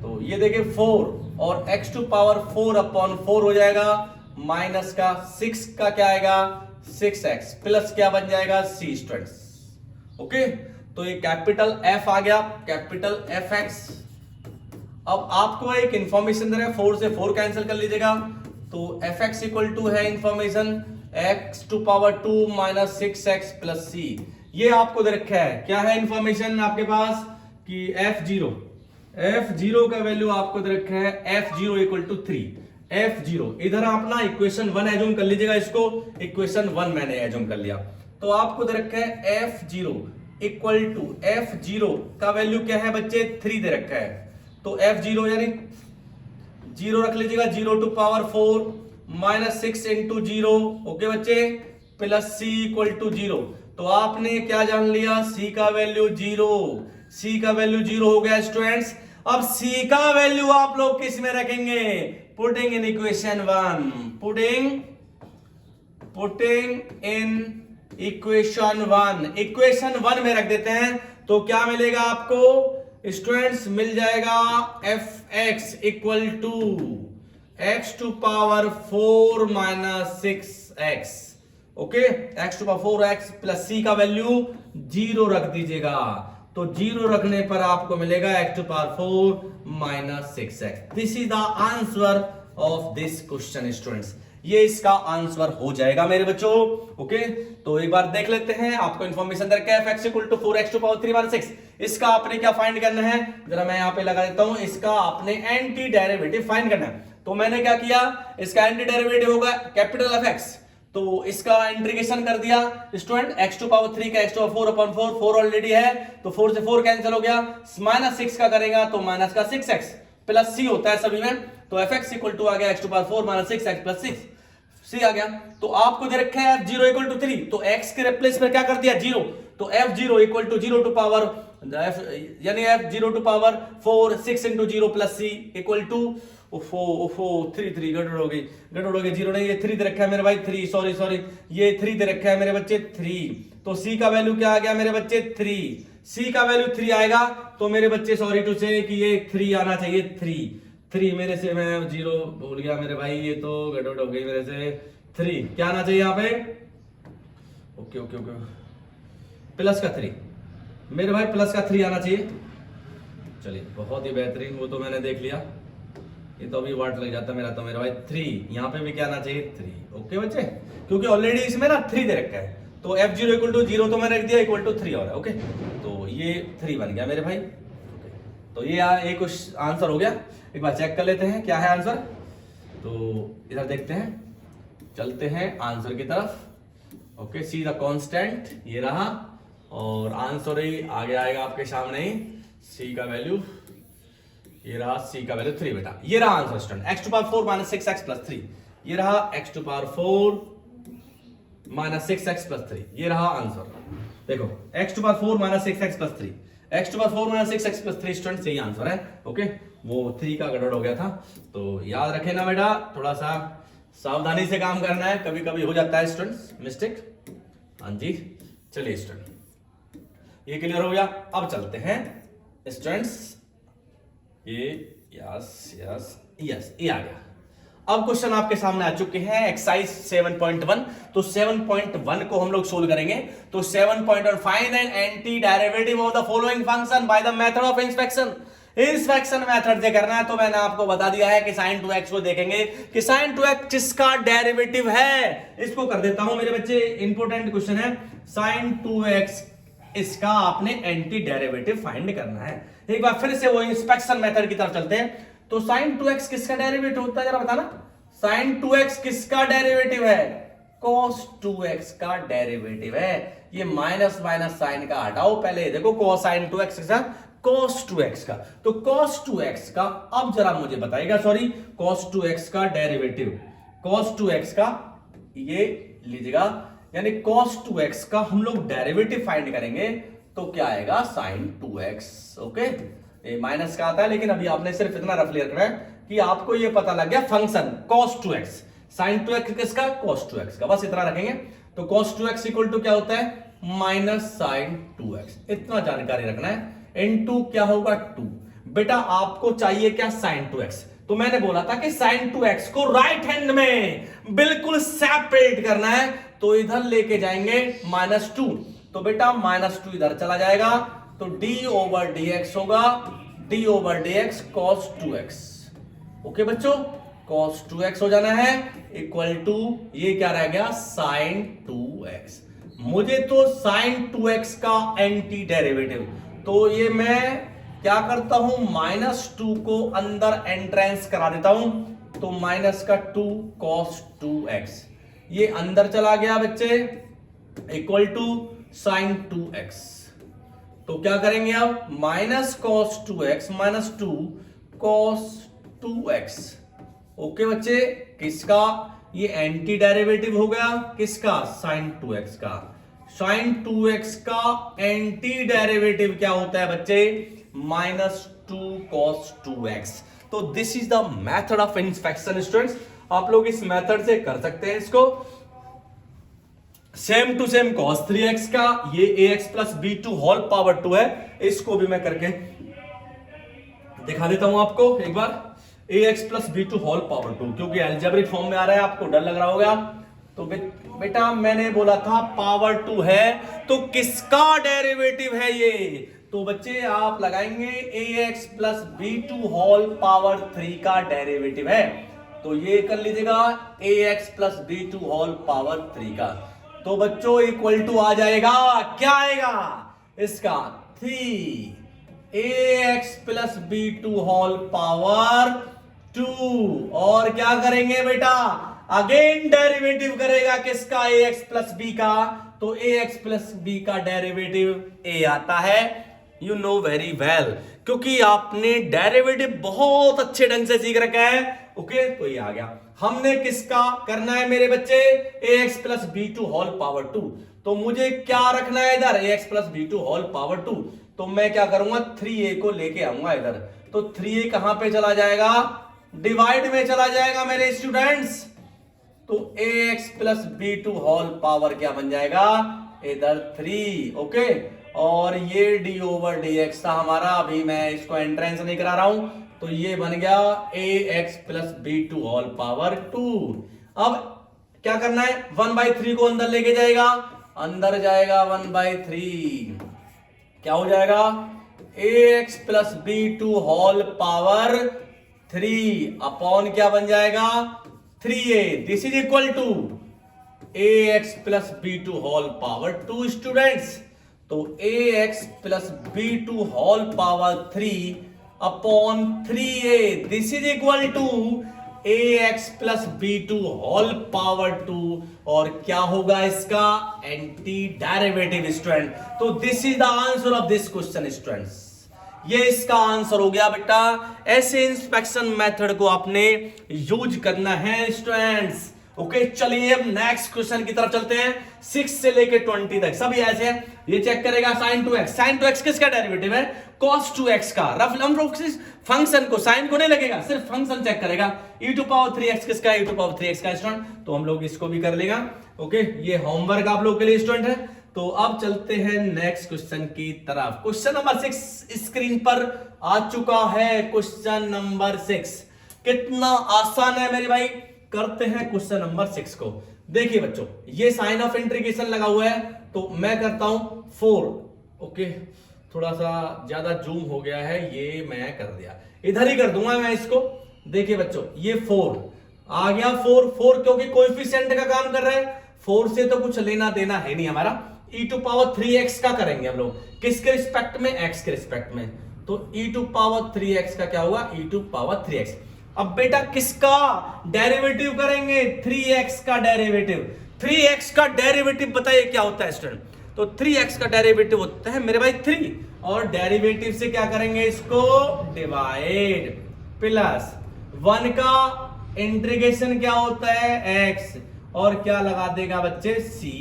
तो ये देखिए 4 और x टू पावर 4 अपॉन 4 हो जाएगा, माइनस का 6 का क्या आएगा 6x प्लस क्या बन जाएगा c स्टूडेंट्स, ओके। तो ये कैपिटल F आ गया, कैपिटल fx। अब आपको एक इंफॉर्मेशन दे रहा है, 4 से 4 कैंसिल कर लीजिएगा, तो fx इक्वल टू है information x to power 2 minus 6x plus c। ये आपको दे रखा है, क्या है इंफॉर्मेशन आपके पास कि f0, f0 का वैल्यू आपको दे रखा है f0 इक्वल टू 3। f0 इधर आप ना इक्वेशन 1 एज्यूम कर लीजिएगा, इसको इक्वेशन 1 मैंने एज्यूम कर लिया। तो आपको दे रखा है f0 इक्वल टू f0 का वैल्यू क्या है बच्चे 3 दे रखा है। तो f0 यानी 0 रख लीजिएगा, 0 to power 4 minus 6 into 0, okay बच्चे, प्लस c इक्वल टू 0। तो आपने क्या जान लिया, c का वैल्यू 0, c का वैल्यू 0 हो गया स्टूडेंट्स। अब c का वैल्यू आप लोग किस में रखेंगे, putting in equation 1, putting in equation 1, equation 1 में रख देते हैं। तो क्या मिलेगा आपको स्टूडेंट्स, मिल जाएगा fx equal to x to power 4 minus 6x, okay, x to power 4x plus c का वैल्यू 0 रख दीजिएगा। तो 0 रखने पर आपको मिलेगा x to power 4 minus 6x। This is the answer of this question students, ये इसका आंसर हो जाएगा मेरे बच्चों, ओके। तो एक बार देख लेते हैं, आपको इंफॉर्मेशन दे रखा है fx equal to 4x to power 3 minus 6। इसका आपने क्या फाइंड करना है, जरा मैं यहां पे लगा देता हूं, इसका आपने एंटी डेरिवेटिव फाइंड करना है। तो मैंने क्या किया, इसका एंटी डेरिवेटिव होगा कैपिटल ऑफ x, तो इसका इंटीग्रेशन कर दिया स्टूडेंट, x टू पावर 3 का x to power 4 upon 4, 4 already है तो 4 से 4 कैंसिल हो गया, माइनस 6 का करेगा तो माइनस का 6x प्लस c होता है सभी में। तो fx इक्वल टू आ गया x to power 4 minus 6x plus 6, c आ गया। तो आपको दे रखा है f0 इक्वल टू 3, तो x के रिप्लेस में क्या कर दिया 0, तो f0 equal to 0 to power यानी f0 to power 4 6 into 0 plus c equal to 3 गड़बड़ हो गई, 0 नहीं, ये 3 दे रखा है मेरे भाई, 3 सॉरी ये 3 दे रखा है मेरे बच्चे 3। तो c का वैल्यू क्या आ गया मेरे बच्चे 3, c का वैल्यू 3 आएगा। तो मेरे बच्चे सॉरी टू से कि ये 3 आना चाहिए, 3 मेरे से मैं 0 भूल गया मेरे भाई, ये तो गड़बड़ हो गई मेरे से। 3 क्या आना चाहिए यहाँ पे, ओके प्लस का 3 मेरे भाई, प्लस का 3 आना चाहिए। चलिए बहुत ही बेहतरीन, वो तो मैंने देख लिया, ये तो अभी वाट लग जाता मेरा, तो मेरा भाई 3 यहाँ पे भी क्या आना चाहिए 3, ओके बच्चे, क्योंकि ऑलरेडी इसमें ना 3 दे रखा है। तो f0 इक्वल टू 0 तो मैंने रख दिया, इक्वल टू 3 और है, ओके। तो ये 3 बन गया मेरे भाई, ओके। तो ये एक कुछ आंसर हो गया, एक बार चेक कर लेते हैं क्या है आंसर। तो इधर देखते हैं, चलते हैं आंसर की तरफ, ओके। सी द कांस्टेंट ये रहा, और आंसर ही आगे आएगा आपके सामने ही, सी का वैल्यू ये रहा, सी का वैल्यू 3 बेटा, ये रहा answer student, x to power 4 minus 6x plus 3, ये रहा x to power 4 minus 6x plus 3, ये रहा आंसर। देखो x to power 4 minus 6x plus 3, x to power 4 minus 6x plus 3 student यही आंसर है, ओके। वो 3 का गड़बड़ हो गया था, तो याद रखे ना बेटा, थोड़ा सा सावधानी से काम करना है, कभी कभी हो जाता है स्टूडेंट्स मिस्टेक। हाँ जी, चलिए स्टूडेंट ये क्लियर हो गया। अब चलते हैं स्टूडेंट्स, ये यस ये आ गया। अब क्वेश्चन आपके सामने आ चुके हैं, एक्सरसाइज 7.1। तो 7.1 को हम लोग सोल्व करेंगे। तो 7.1 find an anti derivative of the following function by the method of inspection. Inspection method से करना है, तो मैंने आपको बता दिया है कि sin 2x को देखेंगे कि sin 2x किसका डेरिवेटिव है। इसको कर देता हूं मेरे बच्चे, इंपोर्टेंट क्वेश्चन है, sin 2x इसका आपने एंटी डेरिवेटिव फाइंड करना है। एक बार फिर से वो इंस्पेक्शन मेथड की तरफ चलते हैं। तो sin 2x किसका डेरिवेटिव होता है जरा बताना, sin 2x किसका डेरिवेटिव है, cos 2x का डेरिवेटिव है। ये माइनस माइनस साइन का हटाओ, पहले देखो cosine 2x के साथ cos 2x का, तो cos 2x का अब जरा मुझे बताइएगा, सॉरी cos 2x का डेरिवेटिव, cos 2x का ये लीजिएगा, यानी cos 2x का हम लोग डेरिवेटिव फाइंड करेंगे तो क्या आएगा sin 2x, ओके। ये माइनस का आता है, लेकिन अभी आपने सिर्फ इतना रफली रखना है कि आपको ये पता लग गया function cos 2x, sin 2x किसका, cos 2x का, बस इतना रखेंगे। तो cos 2x इक्वल टू क्या होता है, माइनस sin 2x, इतना जानकारी रखना है। इनटू क्या होगा 2, बेटा आपको चाहिए क्या sin 2x, तो मैंने बोला था कि sin 2x को राइट हैंड में बिल्कुल सेपरेट करना है, तो इधर लेके जाएंगे -2, तो बेटा -2 इधर चला जाएगा, तो d ओवर dx होगा, d over dx cos 2x, okay बच्चों, cos 2x हो जाना है इक्वल टू ये क्या रह गया sin 2x। मुझे तो sin 2x का एंटी डेरिवेटिव, तो ये मैं क्या करता हूं, -2 को अंदर एंट्रेंस करा देता हूं, तो माइनस का 2 cos 2x, ये अंदर चला गया बच्चे, इक्वल टू sin 2x। तो क्या करेंगे अब, minus cos 2x minus 2 cos 2x। Okay बच्चे, किसका, ये एंटी डेरिवेटिव हो गया, किसका, sin 2x का। sin 2x का एंटी डेरिवेटिव क्या होता है बच्चे, -2 cos 2x। तो this is the method of inspection students, आप लोग इस मेथड से कर सकते हैं इसको। Same to same cos 3x का, ये ax plus b2 whole power 2 है, इसको भी मैं करके दिखा देता हूं आपको एक बार, ax plus b2 whole power 2, क्योंकि अलजेब्रिक फॉर्म में आ रहा है, आपको डर लग रहा होगा। तो बेटा मैंने बोला था पावर 2 है, तो किसका डेरिवेटिव है ये, तो बच्चे आप लगाएंगे ax plus b2 whole power 3 का डेरिवेटिव है, तो ये कर लीजिएगा ax plus b2 whole power 3 का। तो बच्चों इक्वल टू आ जाएगा, क्या आएगा इसका, 3ax plus b2 whole power 2। और क्या करेंगे बेटा, अगेन डेरिवेटिव करेगा किसका, ax प्लस b का, तो ax प्लस b का डेरिवेटिव a आता है, यू नो वेरी वेल, क्योंकि आपने डेरिवेटिव बहुत अच्छे ढंग से सीख रखा है। ओके, तो ये आ गया। हमने किसका करना है मेरे बच्चे, ax plus b2 whole power 2, तो मुझे क्या रखना है इधर, ax plus b2 whole power 2, तो मैं क्या करूंगा, 3a को लेके आऊंगा इधर, तो 3a कहां पे चला जाएगा, डिवाइड में चला जाएगा मेरे स्टूडेंट्स, तो ax plus b2 whole power क्या बन जाएगा इधर 3। ओके, और ये d ओवर dx था हमारा, अभी मैं इसको एंट्रेंस नहीं करा रहा हूं, तो ये बन गया ax plus b2 whole power 2। अब क्या करना है, 1/3 को अंदर लेके जाएगा, अंदर जाएगा 1/3, क्या हो जाएगा, ax plus b2 whole power 3 upon क्या बन जाएगा, 3a, this is equal to ax plus b2 whole power 2 students. तो ax plus b2 whole power 3 upon 3a, this is equal to ax plus b2 whole power 2, और क्या होगा इसका, anti derivative student. तो this is the answer of this question students, ये इसका answer हो गया बेटा। ऐसे इंस्पेक्शन मेथड को आपने यूज करना है स्टूडेंट्स। ओके, चलिए अब नेक्स्ट क्वेश्चन की तरफ चलते हैं। 6 से लेके 20 तक सभी ऐसे हैं। ये चेक करेगा sin 2x, sin 2x किसका डेरिवेटिव है, cos 2x का। फंक्शन को, साइन को नहीं लगेगा, सिर्फ फंक्शन चेक करेगा। e टू पावर 3x किसका, e टू पावर 3x का स्टूडेंट, तो हम लोग इसको भी कर लेगा। ओके, ये होमवर्क आप लोग के लिए स्टूडेंट है। तो अब चलते हैं नेक्स्ट क्वेश्चन की तरफ। क्वेश्चन नंबर 6 स्क्रीन पर आ चुका है। क्वेश्चन नंबर 6 कितना आसान है मेरे भाई, करते हैं क्वेश्चन नंबर 6 को। देखिए बच्चों, ये साइन ऑफ इंटीग्रेशन लगा हुआ है, तो मैं करता हूं 4। ओके, थोड़ा सा ज्यादा जूम हो गया है, ये मैं कर दिया, इधर ही कर दूंगा मैं इसको। देखिए बच्चों, ये 4 आ गया, 4 क्योंकि कोएफिशिएंट का काम कर रहे हैं, 4 से तो कुछ लेना देना है नहीं हमारा। e टू पावर 3x का करेंगे हम लोग, किसके रिस्पेक्ट में, x के रिस्पेक्ट में। तो e टू पावर 3x का क्या हुआ, e टू पावर 3x। अब बेटा किसका डेरिवेटिव करेंगे, 3x का डेरिवेटिव। 3x का डेरिवेटिव बताइए क्या होता है स्टूडेंट, तो 3x का डेरिवेटिव होता है मेरे भाई 3, और डेरिवेटिव से क्या करेंगे, इसको डिवाइड, प्लस 1 का इंटीग्रेशन क्या होता है x, और क्या लगा देगा बच्चे c।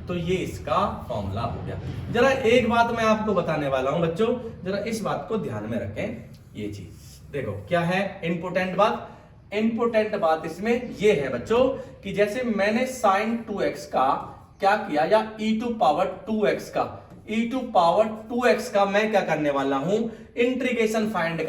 तो ये इसका फॉर्मूला हो गया। जरा एक बात मैं आपको बताने वाला हूं बच्चों, जरा इस बात को ध्यान में रखें। ये चीज देखो क्या है इंपोर्टेंट बात, इंपोर्टेंट बात इसमें ये है बच्चों कि जैसे मैंने sin 2x का क्या किया, या e टू पावर 2x का, e टू पावर 2x का मैं क्या करने वाला हूं, इंटीग्रेशन फाइंड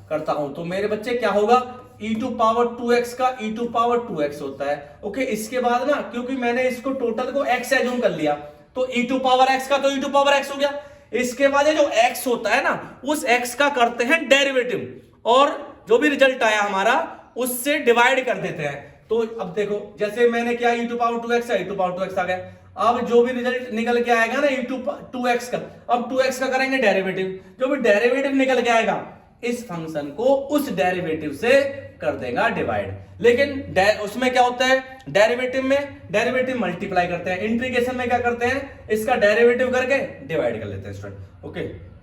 करता हूं। तो मेरे बच्चे क्या होगा, e टू पावर 2x का e टू पावर 2x होता है। ओके, इसके बाद ना, क्योंकि मैंने इसको टोटल को x एज्यूम कर लिया, तो e टू पावर x का तो e टू पावर x हो गया। इसके बाद ये जो x होता है ना, उस x का करते हैं डेरिवेटिव, और जो भी रिजल्ट आया हमारा उससे डिवाइड कर देते हैं। तो अब देखो, जैसे मैंने क्या, e टू पावर 2x है, e टू पावर 2x आ गया। अब जो भी रिजल्ट निकल के आएगा ना e2x का, अब 2x का करेंगे डेरिवेटिव, जो भी डेरिवेटिव निकल के आएगा इस फंक्शन को उस डेरिवेटिव से कर देगा डिवाइड। लेकिन उसमें क्या होता है, डेरिवेटिव में डेरिवेटिव मल्टीप्लाई करते हैं, इंटीग्रेशन में क्या करते हैं, इसका डेरिवेटिव करके डिवाइड कर लेते हैं स्टूडेंट। ओके,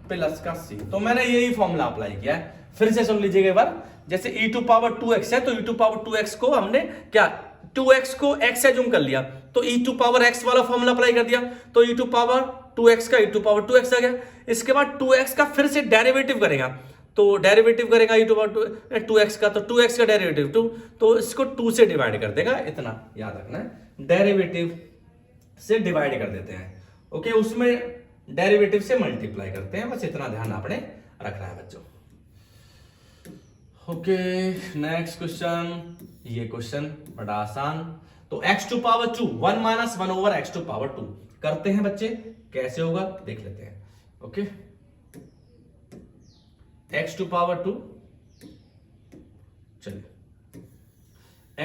प्लस का c, तो मैंने यही फॉर्मूला अप्लाई किया है। फिर से सुन लीजिएगा एक बार, जैसे e2x है तो e2x को हमने क्या 2x को x से जूम कर लिया तो e2x वाला फॉर्मूला अप्लाई कर दिया, तो e2x का e2x आ गया। इसके बाद 2x का फिर से डेरिवेटिव करेगा, तो डेरिवेटिव करेगा e2x का, तो 2x का डेरिवेटिव 2, तो इसको 2 से डिवाइड कर देगा। इतना याद रखना है, डेरिवेटिव से डिवाइड कर देते हैं। ओके, उसमें डेरिवेटिव से मल्टीप्लाई करते हैं, बस इतना ध्यान आपने रखना है बच्चों। ओके, नेक्स्ट क्वेश्चन, ये क्वेश्चन बड़ा आसान। तो x to power 2 1 minus 1 over x to power 2 करते हैं बच्चे, कैसे होगा देख लेते हैं। ओके, x टू पावर 2, चलिए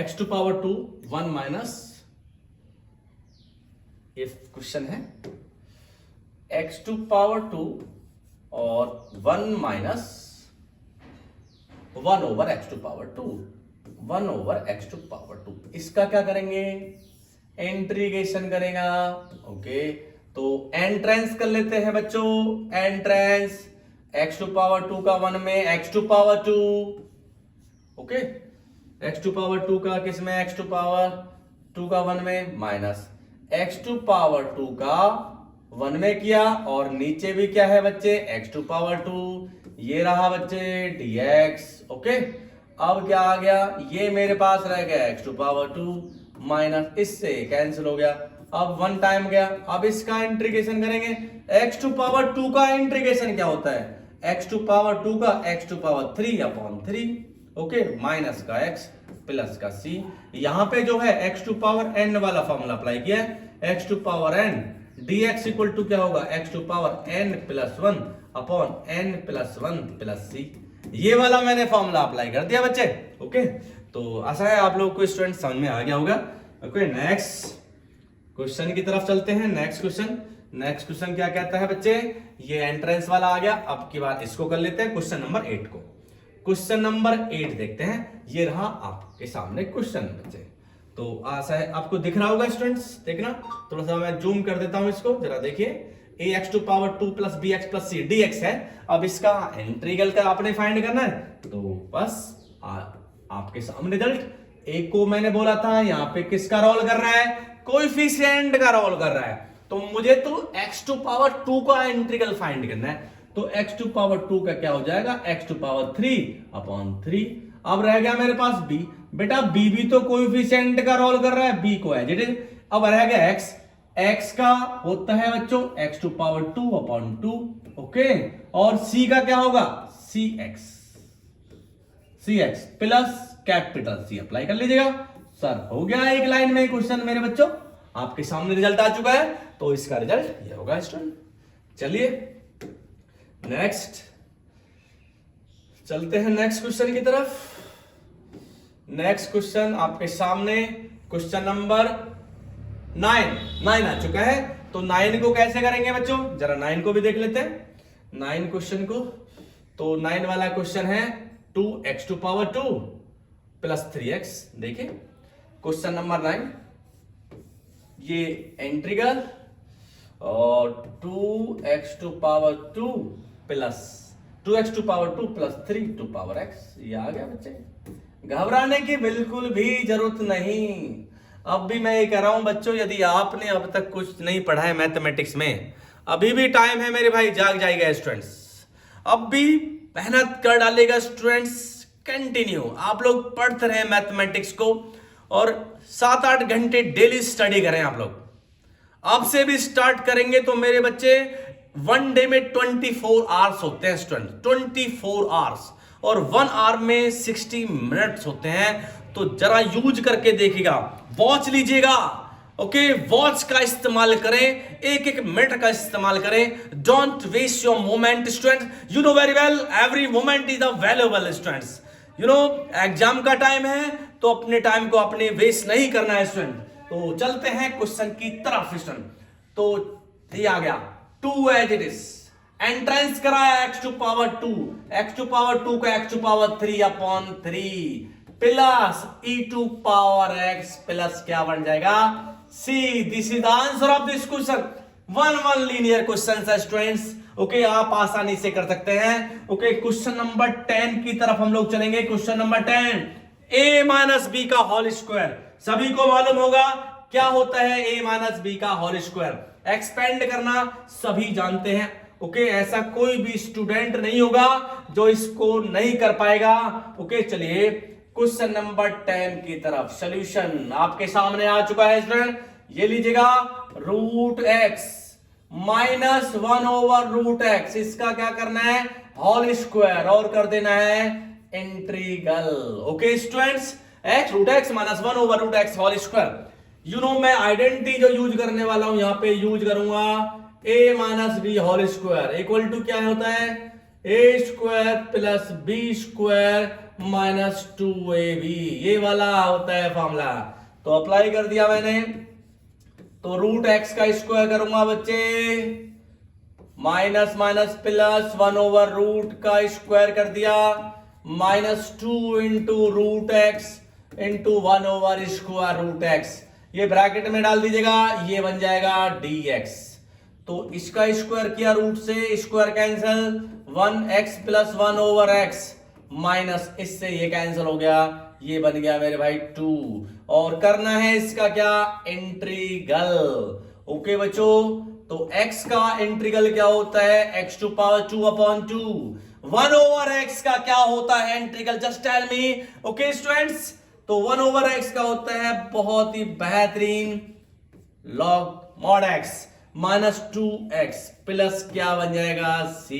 x टू पावर 2 1 माइनस, ये क्वेश्चन है x टू पावर 2 और 1 minus 1 over x to power 2, 1 over x to power 2, इसका क्या करेंगे, इंटीग्रेशन करेगा। ओके, तो एंट्रेंस कर लेते हैं बच्चों, एंट्रेंस x टू पावर 2 का 1 में x to power 2, okay, x to power 2 का किस में, x टू पावर 2 का 1 में, माइनस x टू पावर 2 का 1 में किया, और नीचे भी क्या है बच्चे x टू पावर 2, ये रहा बच्चे dx। ओके, अब क्या आ गया, ये मेरे पास रह गया x टू पावर 2 माइनस, इससे कैंसिल हो गया, अब 1 टाइम गया। अब इसका इंटीग्रेशन करेंगे, x टू पावर 2 का इंटीग्रेशन क्या होता है, x टू पावर 2 का x to power 3 upon 3, okay, minus का x प्लस का c। यहां पे जो है x टू पावर n वाला फॉर्मूला अप्लाई किया है, x to power n dx equal to क्या होगा, x to power n plus 1 upon n plus 1 plus c, ये वाला मैंने फॉर्मूला अप्लाई कर दिया बच्चे। ओके, तो आशा है आप लोग को स्टूडेंट समझ में आ गया होगा। ओके, नेक्स्ट क्वेश्चन की तरफ चलते हैं। नेक्स्ट क्वेश्चन क्या कहता है बच्चे, ये एंट्रेंस वाला आ गया। अब की बात इसको कर लेते हैं, क्वेश्चन नंबर 8 को। क्वेश्चन नंबर 8 देखते हैं, ये रहा आपके सामने क्वेश्चन बच्चे। तो आशा है आपको दिख रहा होगा स्टूडेंट्स, देखना थोड़ा सा मैं जूम कर देता हूं इसको, जरा देखिए। ax to power 2 plus bx plus c dx है। अब इसका इंटीग्रल का आपने फाइंड करना है, तो बस आपके सामने रिजल्ट, एक को मैंने बोला था यहाँ पे किसका रोल कर रहा है, कोएफिशिएंट का रोल कर रहा है, तो मुझे तो x टू पावर 2 का इंटीग्रल फाइंड करना है। तो x टू पावर 2 का क्या हो जाएगा, x टू पावर 3 अपॉन 3। अब रह गया मेरे पास b, बेटा b भी तो कोएफिशिएंट का रोल कर रहा है, b को एज इट इज। अब रह गया x का होता है बच्चों x to power 2 upon 2, okay, और c का क्या होगा, cx plus capital C apply कर लीजिएगा। सर हो गया एक लाइन में क्वेश्चन मेरे बच्चों, आपके सामने रिजल्ट आ चुका है, तो इसका रिजल्ट ये होगा स्टूडेंट। चलिए नेक्स्ट चलते हैं नेक्स्ट क्वेश्चन की तरफ। नेक्स्ट क्वेश्चन आपके सामने क्वेश्चन नंबर 9 आ चुका है। तो 9 को कैसे करेंगे बच्चों, जरा 9 को भी देख लेते हैं 9 क्वेश्चन को। तो 9 वाला क्वेश्चन है 2x to power 2 plus 3x। देखिए क्वेश्चन नंबर 9, ये इंटीग्रल और 2x to power 2 plus 2x to power 2 plus 3 to power x, ये आ गया बच्चे। घबराने की बिल्कुल भी जरूरत नहीं। अब भी मैं ये कह रहा हूं बच्चों, यदि आपने अब तक कुछ नहीं पढ़ा है मैथमेटिक्स में, अभी भी टाइम है मेरे भाई, जाग जाएगा स्टूडेंट्स, अब भी मेहनत कर डालेगा स्टूडेंट्स। कंटिन्यू आप लोग पढ़ते रहे मैथमेटिक्स को, और 7-8 घंटे डेली स्टडी करें आप लोग। अब से भी स्टार्ट करेंगे तो मेरे बच्चे 1 डे में 24 आवर्स होते हैं स्टूडेंट, 24 आवर्स, और 1 आवर में 60 मिनट्स होते हैं। तो जरा यूज करके देखिएगा, वॉच लीजिएगा, ओके, वॉच का इस्तेमाल करें, एक मिनट का इस्तेमाल करें। Don't waste your moment student, you know very well every moment is a valuable students. You know exam का टाइम है तो अपने टाइम को अपने वेस्ट नहीं करना है स्टूडेंट। तो चलते हैं क्वेश्चन की तरफ स्टूडेंट। तो ये आ गया 2 एज इट इज, एंट्रेंस कराया x to power 2, x to power 2 का x to power 3 upon 3 plus e to power x plus क्या बन जाएगा c। This is the answer of this question. One linear question है students. Okay आप आसानी से कर सकते हैं। ओके क्वेश्चन नंबर 10 की तरफ हम लोग चलेंगे। Question number 10, a minus B का होल स्क्वायर। सभी को मालूम होगा क्या होता है a माइनस बी का होल स्क्वायर। एक्सपेंड करना सभी जानते हैं। ओके ऐसा कोई भी स्टूडेंट नहीं होगा जो इसको नहीं कर पाएगा। ओके चलिए क्वेश्चन नंबर 10 की तरफ सॉल्यूशन आपके सामने आ चुका है स्टूडेंट। ये लीजिएगा root x minus 1 over root x, इसका क्या करना है होल स्क्वायर और कर देना है integral. Okay students x root x minus 1 over root x whole square. You know मैं आइडेंटिटी जो यूज करने वाला हूं यहां पे यूज करूंगा a minus B whole square equal to क्या होता है a square plus B square minus 2ab, ये वाला होता है फॉर्मूला। तो अप्लाई कर दिया मैंने। तो रूट एक्स का स्क्वायर करूंगा बच्चे, minus minus plus 1 over root का स्क्वायर कर दिया, minus 2 into root x into 1 over square root x, ये ब्रैकेट में डाल दीजिएगा, ये बन जाएगा dx। तो इसका स्क्वायर किया रूट से, square cancel, 1x plus 1 over x minus इससे ये कैंसिल हो गया, ये बन गया मेरे भाई 2। और करना है इसका क्या इंटीग्रल। ओके बच्चों तो x का इंटीग्रल क्या होता है x to power 2 upon 2। 1 over x का क्या होता है integral, just tell me. Okay students तो 1 ओवर x का होता है बहुत ही बेहतरीन log mod x minus 2x plus क्या बन जाएगा c।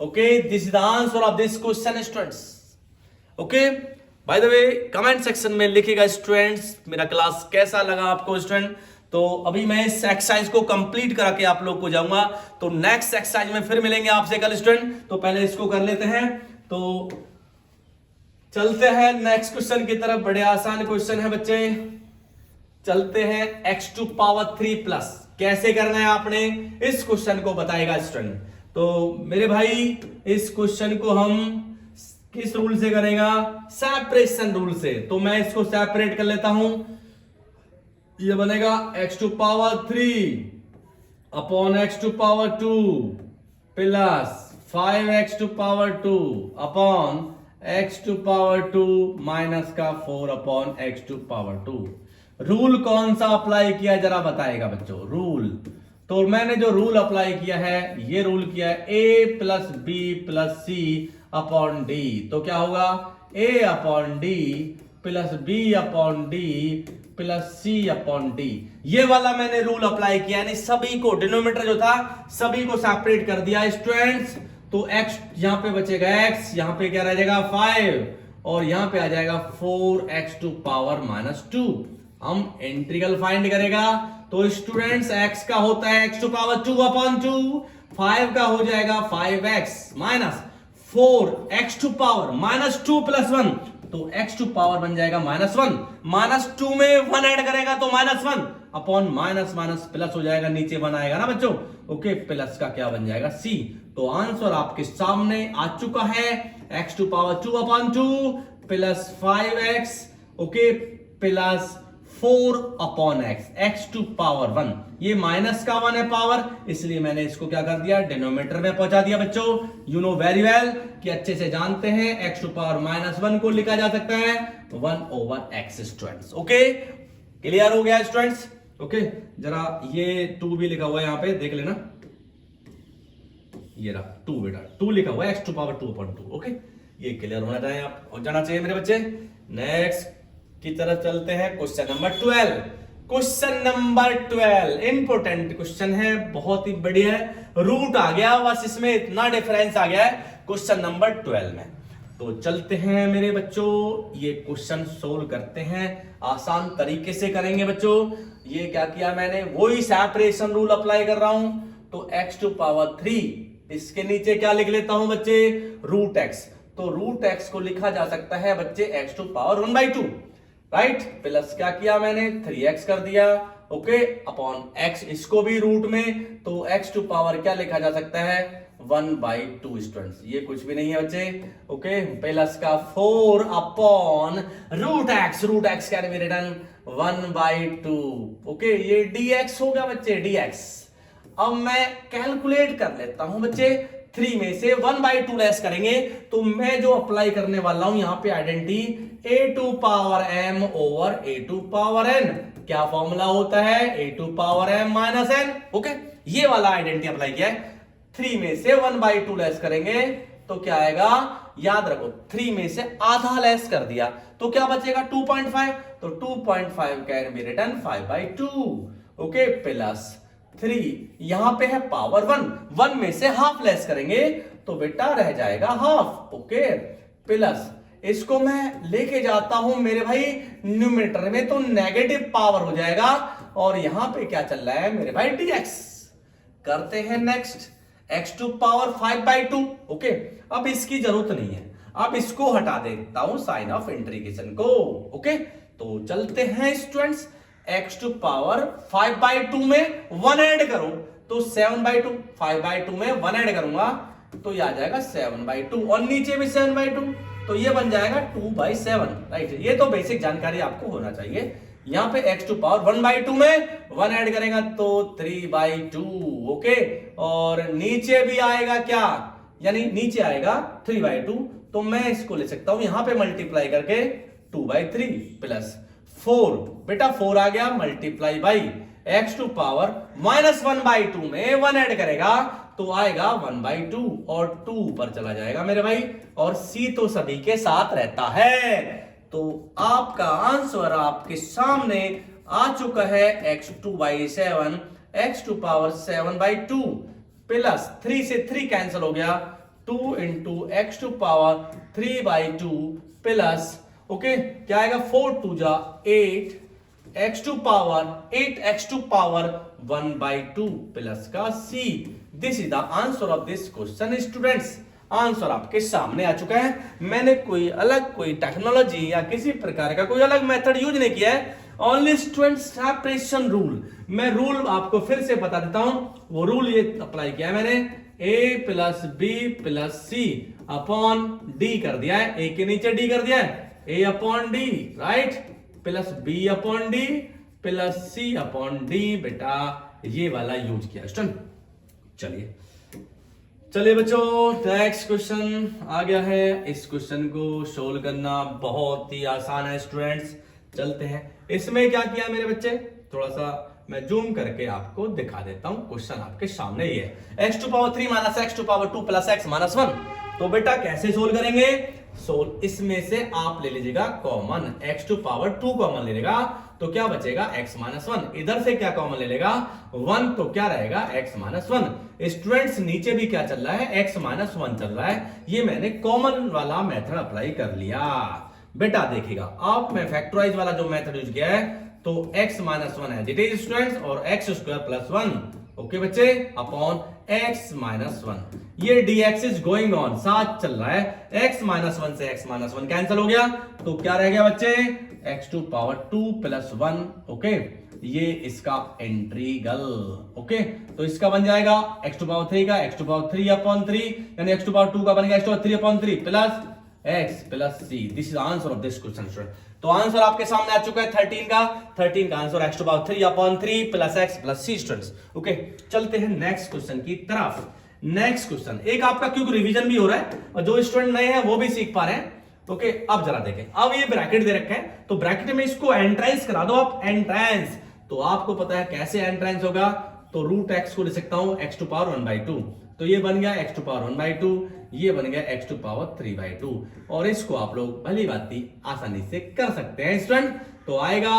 Okay this is the answer of this question students. Okay by the way comment section में लिखिएगा स्टूडेंट्स मेरा क्लास कैसा लगा आपको स्टूडेंट। तो अभी मैं इस एक्सरसाइज को कंप्लीट करा के आप लोग को जाऊंगा, तो नेक्स्ट एक्सरसाइज में फिर मिलेंगे आपसे कल स्टूडेंट। तो पहले इसको कर लेते हैं, तो चलते हैं नेक्स्ट क्वेश्चन की तरफ। बड़े आसान क्वेश्चन है बच्चे, चलते हैं x टू पावर 3 प्लस। कैसे करना है आपने इस क्वेश्चन को बताएगा स्टूडेंट। तो मेरे भाई इस क्वेश्चन को हम किस रूल से करेगा, सेपरेशन रूल से। तो मैं इसको सेपरेट कर लेता हूं, ये बनेगा x to power 3 upon x to power 2 plus 5x to power 2 upon x to power 2 minus का 4 upon x to power 2। Rule कौन सा अप्लाई किया जरा बताएगा बच्चों रूल। तो मैंने जो रूल अप्लाई किया है ये रूल किया है a plus B plus C upon D. तो क्या होगा a upon D plus B upon D plus C upon D. ये वाला मैंने रूल अप्लाई किया, यानी सभी को डिनोमिनेटर जो था सभी को सेपरेट कर दिया स्टूडेंट्स। तो x यहां पे बचेगा x, यहां पे क्या रह जाएगा 5 और यहां पे आ जाएगा 4x टू पावर माइनस 2। हम इंटीग्रल फाइंड करेगा तो स्टूडेंट्स x का होता है x टू पावर 2 अपॉन 2, 5 का हो जाएगा 5x minus 4x to power minus 2 plus 1, तो x टू पावर बन जाएगा माइनस 1। माइनस 2 में 1 ऐड करेगा तो minus 1 upon minus minus plus हो जाएगा, नीचे 1 आएगा ना बच्चों। ओके प्लस का क्या बन जाएगा c। तो आंसर आपके सामने आ चुका है x to power 2 upon 2 plus 5x okay plus 4 upon x to power 1। ये माइनस का 1 है पावर, इसलिए मैंने इसको क्या कर दिया डिनोमिनेटर में पहुंचा दिया बच्चों। यू नो वेरी वेल कि अच्छे से जानते हैं x टू पावर माइनस 1 को लिखा जा सकता है 1 over x students. Okay clear हो गया स्टूडेंट्स। ओके जरा ये 2 भी लिखा हुआ है यहाँ पे देख लेना, ये रहा 2 बेटा 2 लिखा हुआ है x to power 2 upon 2। Okay ये क्लियर होना चाहिए आप हो जाना चाहिए मेरे बच्चे। नेक्स्ट की तरफ चलते हैं question number 12। Question number 12 important question है, बहुत ही बढ़िया है। रूट आ गया बस इसमें इतना डिफरेंस आ गया है क्वेश्चन नंबर 12 में। तो चलते हैं मेरे बच्चों ये क्वेश्चन सोल्व करते हैं, आसान तरीके से करेंगे बच्चों। ये क्या किया मैंने वही सेपरेशन रूल अप्लाई कर रहा हूं। तो x टू पावर 3 इसके नीचे क्या लिख लेता हूं बच्चे रूट x। तो रूट x को लिखा जा सकता है बच्चे x to power 1/2 right, plus क्या किया मैंने 3x कर दिया, ओके, अपॉन x, इसको भी रूट में, तो x टू पावर क्या लिखा जा सकता है 1/2 स्टूडेंट्स, ये कुछ भी नहीं है बच्चे, ओके, प्लस का 4 upon root x can be written 1/2, okay, ये dx हो गया बच्चे, dx। अब मैं कैलकुलेट कर लेता हूं बच्चे, 3 में से 1/2 लेस करेंगे, तो मैं जो अप्लाई करने वाला हूं यहां पे identity a to power m over a to power n, क्या फॉर्मूला होता है a to power m minus n, okay, ये वाला आइडेंटिटी अप्लाई किया है। 3 में से 1/2 लेस करेंगे तो क्या आएगा, याद रखो 3 में से आधा लेस कर दिया तो क्या बचेगा 2.5, तो 2.5 can be written 5/2, okay, plus 3, यहां पे है पावर 1 में से हाफ लेस करेंगे तो बेटा रह जाएगा हाफ, ओके, प्लस इसको मैं लेके जाता हूं मेरे भाई न्यूमरेटर में तो नेगेटिव पावर हो जाएगा, और यहां पे क्या चल रहा है मेरे भाई dx। करते हैं next, x to power 5/2, okay, अब इसकी जरूरत नहीं है, अब इसको हटा देता हूं साइन ऑफ इंटीग्रेशन को, ओके, तो चलते हैं स्टूडेंट्स, x टू पावर 5/2 में 1 ऐड करो तो 7/2, 5/2 में 1 ऐड करूंगा तो ये आ जाएगा 7/2, और नीचे भी 7/2, तो ये बन जाएगा 2/7, राइट, ये तो बेसिक जानकारी आपको होना चाहिए। यहां पे x टू पावर 1/2 में 1 ऐड करेगा तो 3/2, ओके, और नीचे भी आएगा क्या, यानी नीचे आएगा 3/2, तो मैं इसको ले सकता हूं यहां पे मल्टीप्लाई करके 2/3 प्लस 4, बेटा 4 आ गया multiply by x to power minus 1/2 में 1 ऐड करेगा तो आएगा 1/2, और 2 ऊपर चला जाएगा मेरे भाई, और c तो सभी के साथ रहता है, तो आपका आंसर आपके सामने आ चुका है x2/7, x to power 7/2 plus 3 से 3 कैंसिल हो गया, 2 into x to power 3/2 plus, okay, क्या आएगा 4 2 जा 8, x to power 8x to power 1/2 plus का c। This is the answer of this question students. Answer आपके सामने आ चुका है, मैंने कोई टेक्नोलॉजी या किसी प्रकार का कोई अलग मेथड यूज नहीं किया है, ओनली स्टूडेंट्स सेपरेशन रूल। मैं रूल आपको फिर से बता देता हूं, वो रूल ये अप्लाई किया है मैंने, a plus B plus C upon D कर दिया है, a के नीचे d कर दिया है, a upon D, right, plus b upon D plus c upon D, बेटा ये वाला यूज किया स्टूडेंट। चलिए बच्चों, नेक्स्ट क्वेश्चन आ गया है, इस क्वेश्चन को सोल्व करना बहुत ही आसान है स्टूडेंट्स। चलते हैं, इसमें क्या किया मेरे बच्चे, थोड़ा सा मैं जूम करके आपको दिखा देता हूं, क्वेश्चन आपके सामने ही है, x to power 3 minus x to power 2 plus x minus 1, तो बेटा कैसे सोल्व करेंगे, सोल्व इसमें से आप ले लीजिएगा common, x to power 2 common ले लेगा तो क्या बचेगा x माइनस 1, इधर से क्या कॉमन ले लेगा 1, तो क्या रहेगा x माइनस 1। स्टूडेंट्स नीचे भी क्या चल रहा है, x माइनस 1 चल रहा है, ये मैंने कॉमन वाला मेथड अप्लाई कर लिया। बेटा देखिएगा आप, मैं फैक्टराइज वाला जो मेथड यूज किया है तो x माइनस 1 है, इट इज स्टूडेंट्स, और x स्क्वायर प्लस 1, ओके बच्चे, अपॉन x माइनस 1, ये dx इज गोइंग ऑन, साथ चल रहा है, x माइनस 1 से x माइनस 1 कैंसिल हो गया, तो क्या रह गया बच्चे, x to power 2 plus 1, okay, ये इसका इंटीग्रल, ओके, तो इसका बन जाएगा x टू पावर 3 का x टू पावर 3 अपॉन 3, यानी x टू पावर 2 का बन गया x to power 3 upon 3 plus x plus c। This is answer of this question. तो आंसर आपके सामने आ चुका है 13 का answer x to power 3 upon 3 plus x plus c students. Okay, चलते हैं नेक्स्ट क्वेश्चन की तरफ। नेक्स्ट क्वेश्चन एक आपका क्योंकि रिवीजन भी हो रहा है और जो स्टूडेंट नए हैं वो भी सीख पा रहे हैं। ओके, अब जरा देखें, अब ये ब्रैकेट दे रखे हैं तो ब्रैकेट में इसको एंट्रेंस करा दो आप, एंट्रेंस। तो आपको पता है कैसे एंट्रेंस होगा, तो रूट एक्स को ले सकता हूं x टू पावर 1/2, तो ये बन गया x टू पावर 1/2, ये बन गया x टू पावर 3/2, और इसको आप लोग भली बात आसानी से कर सकते हैं स्टूडेंट। तो आएगा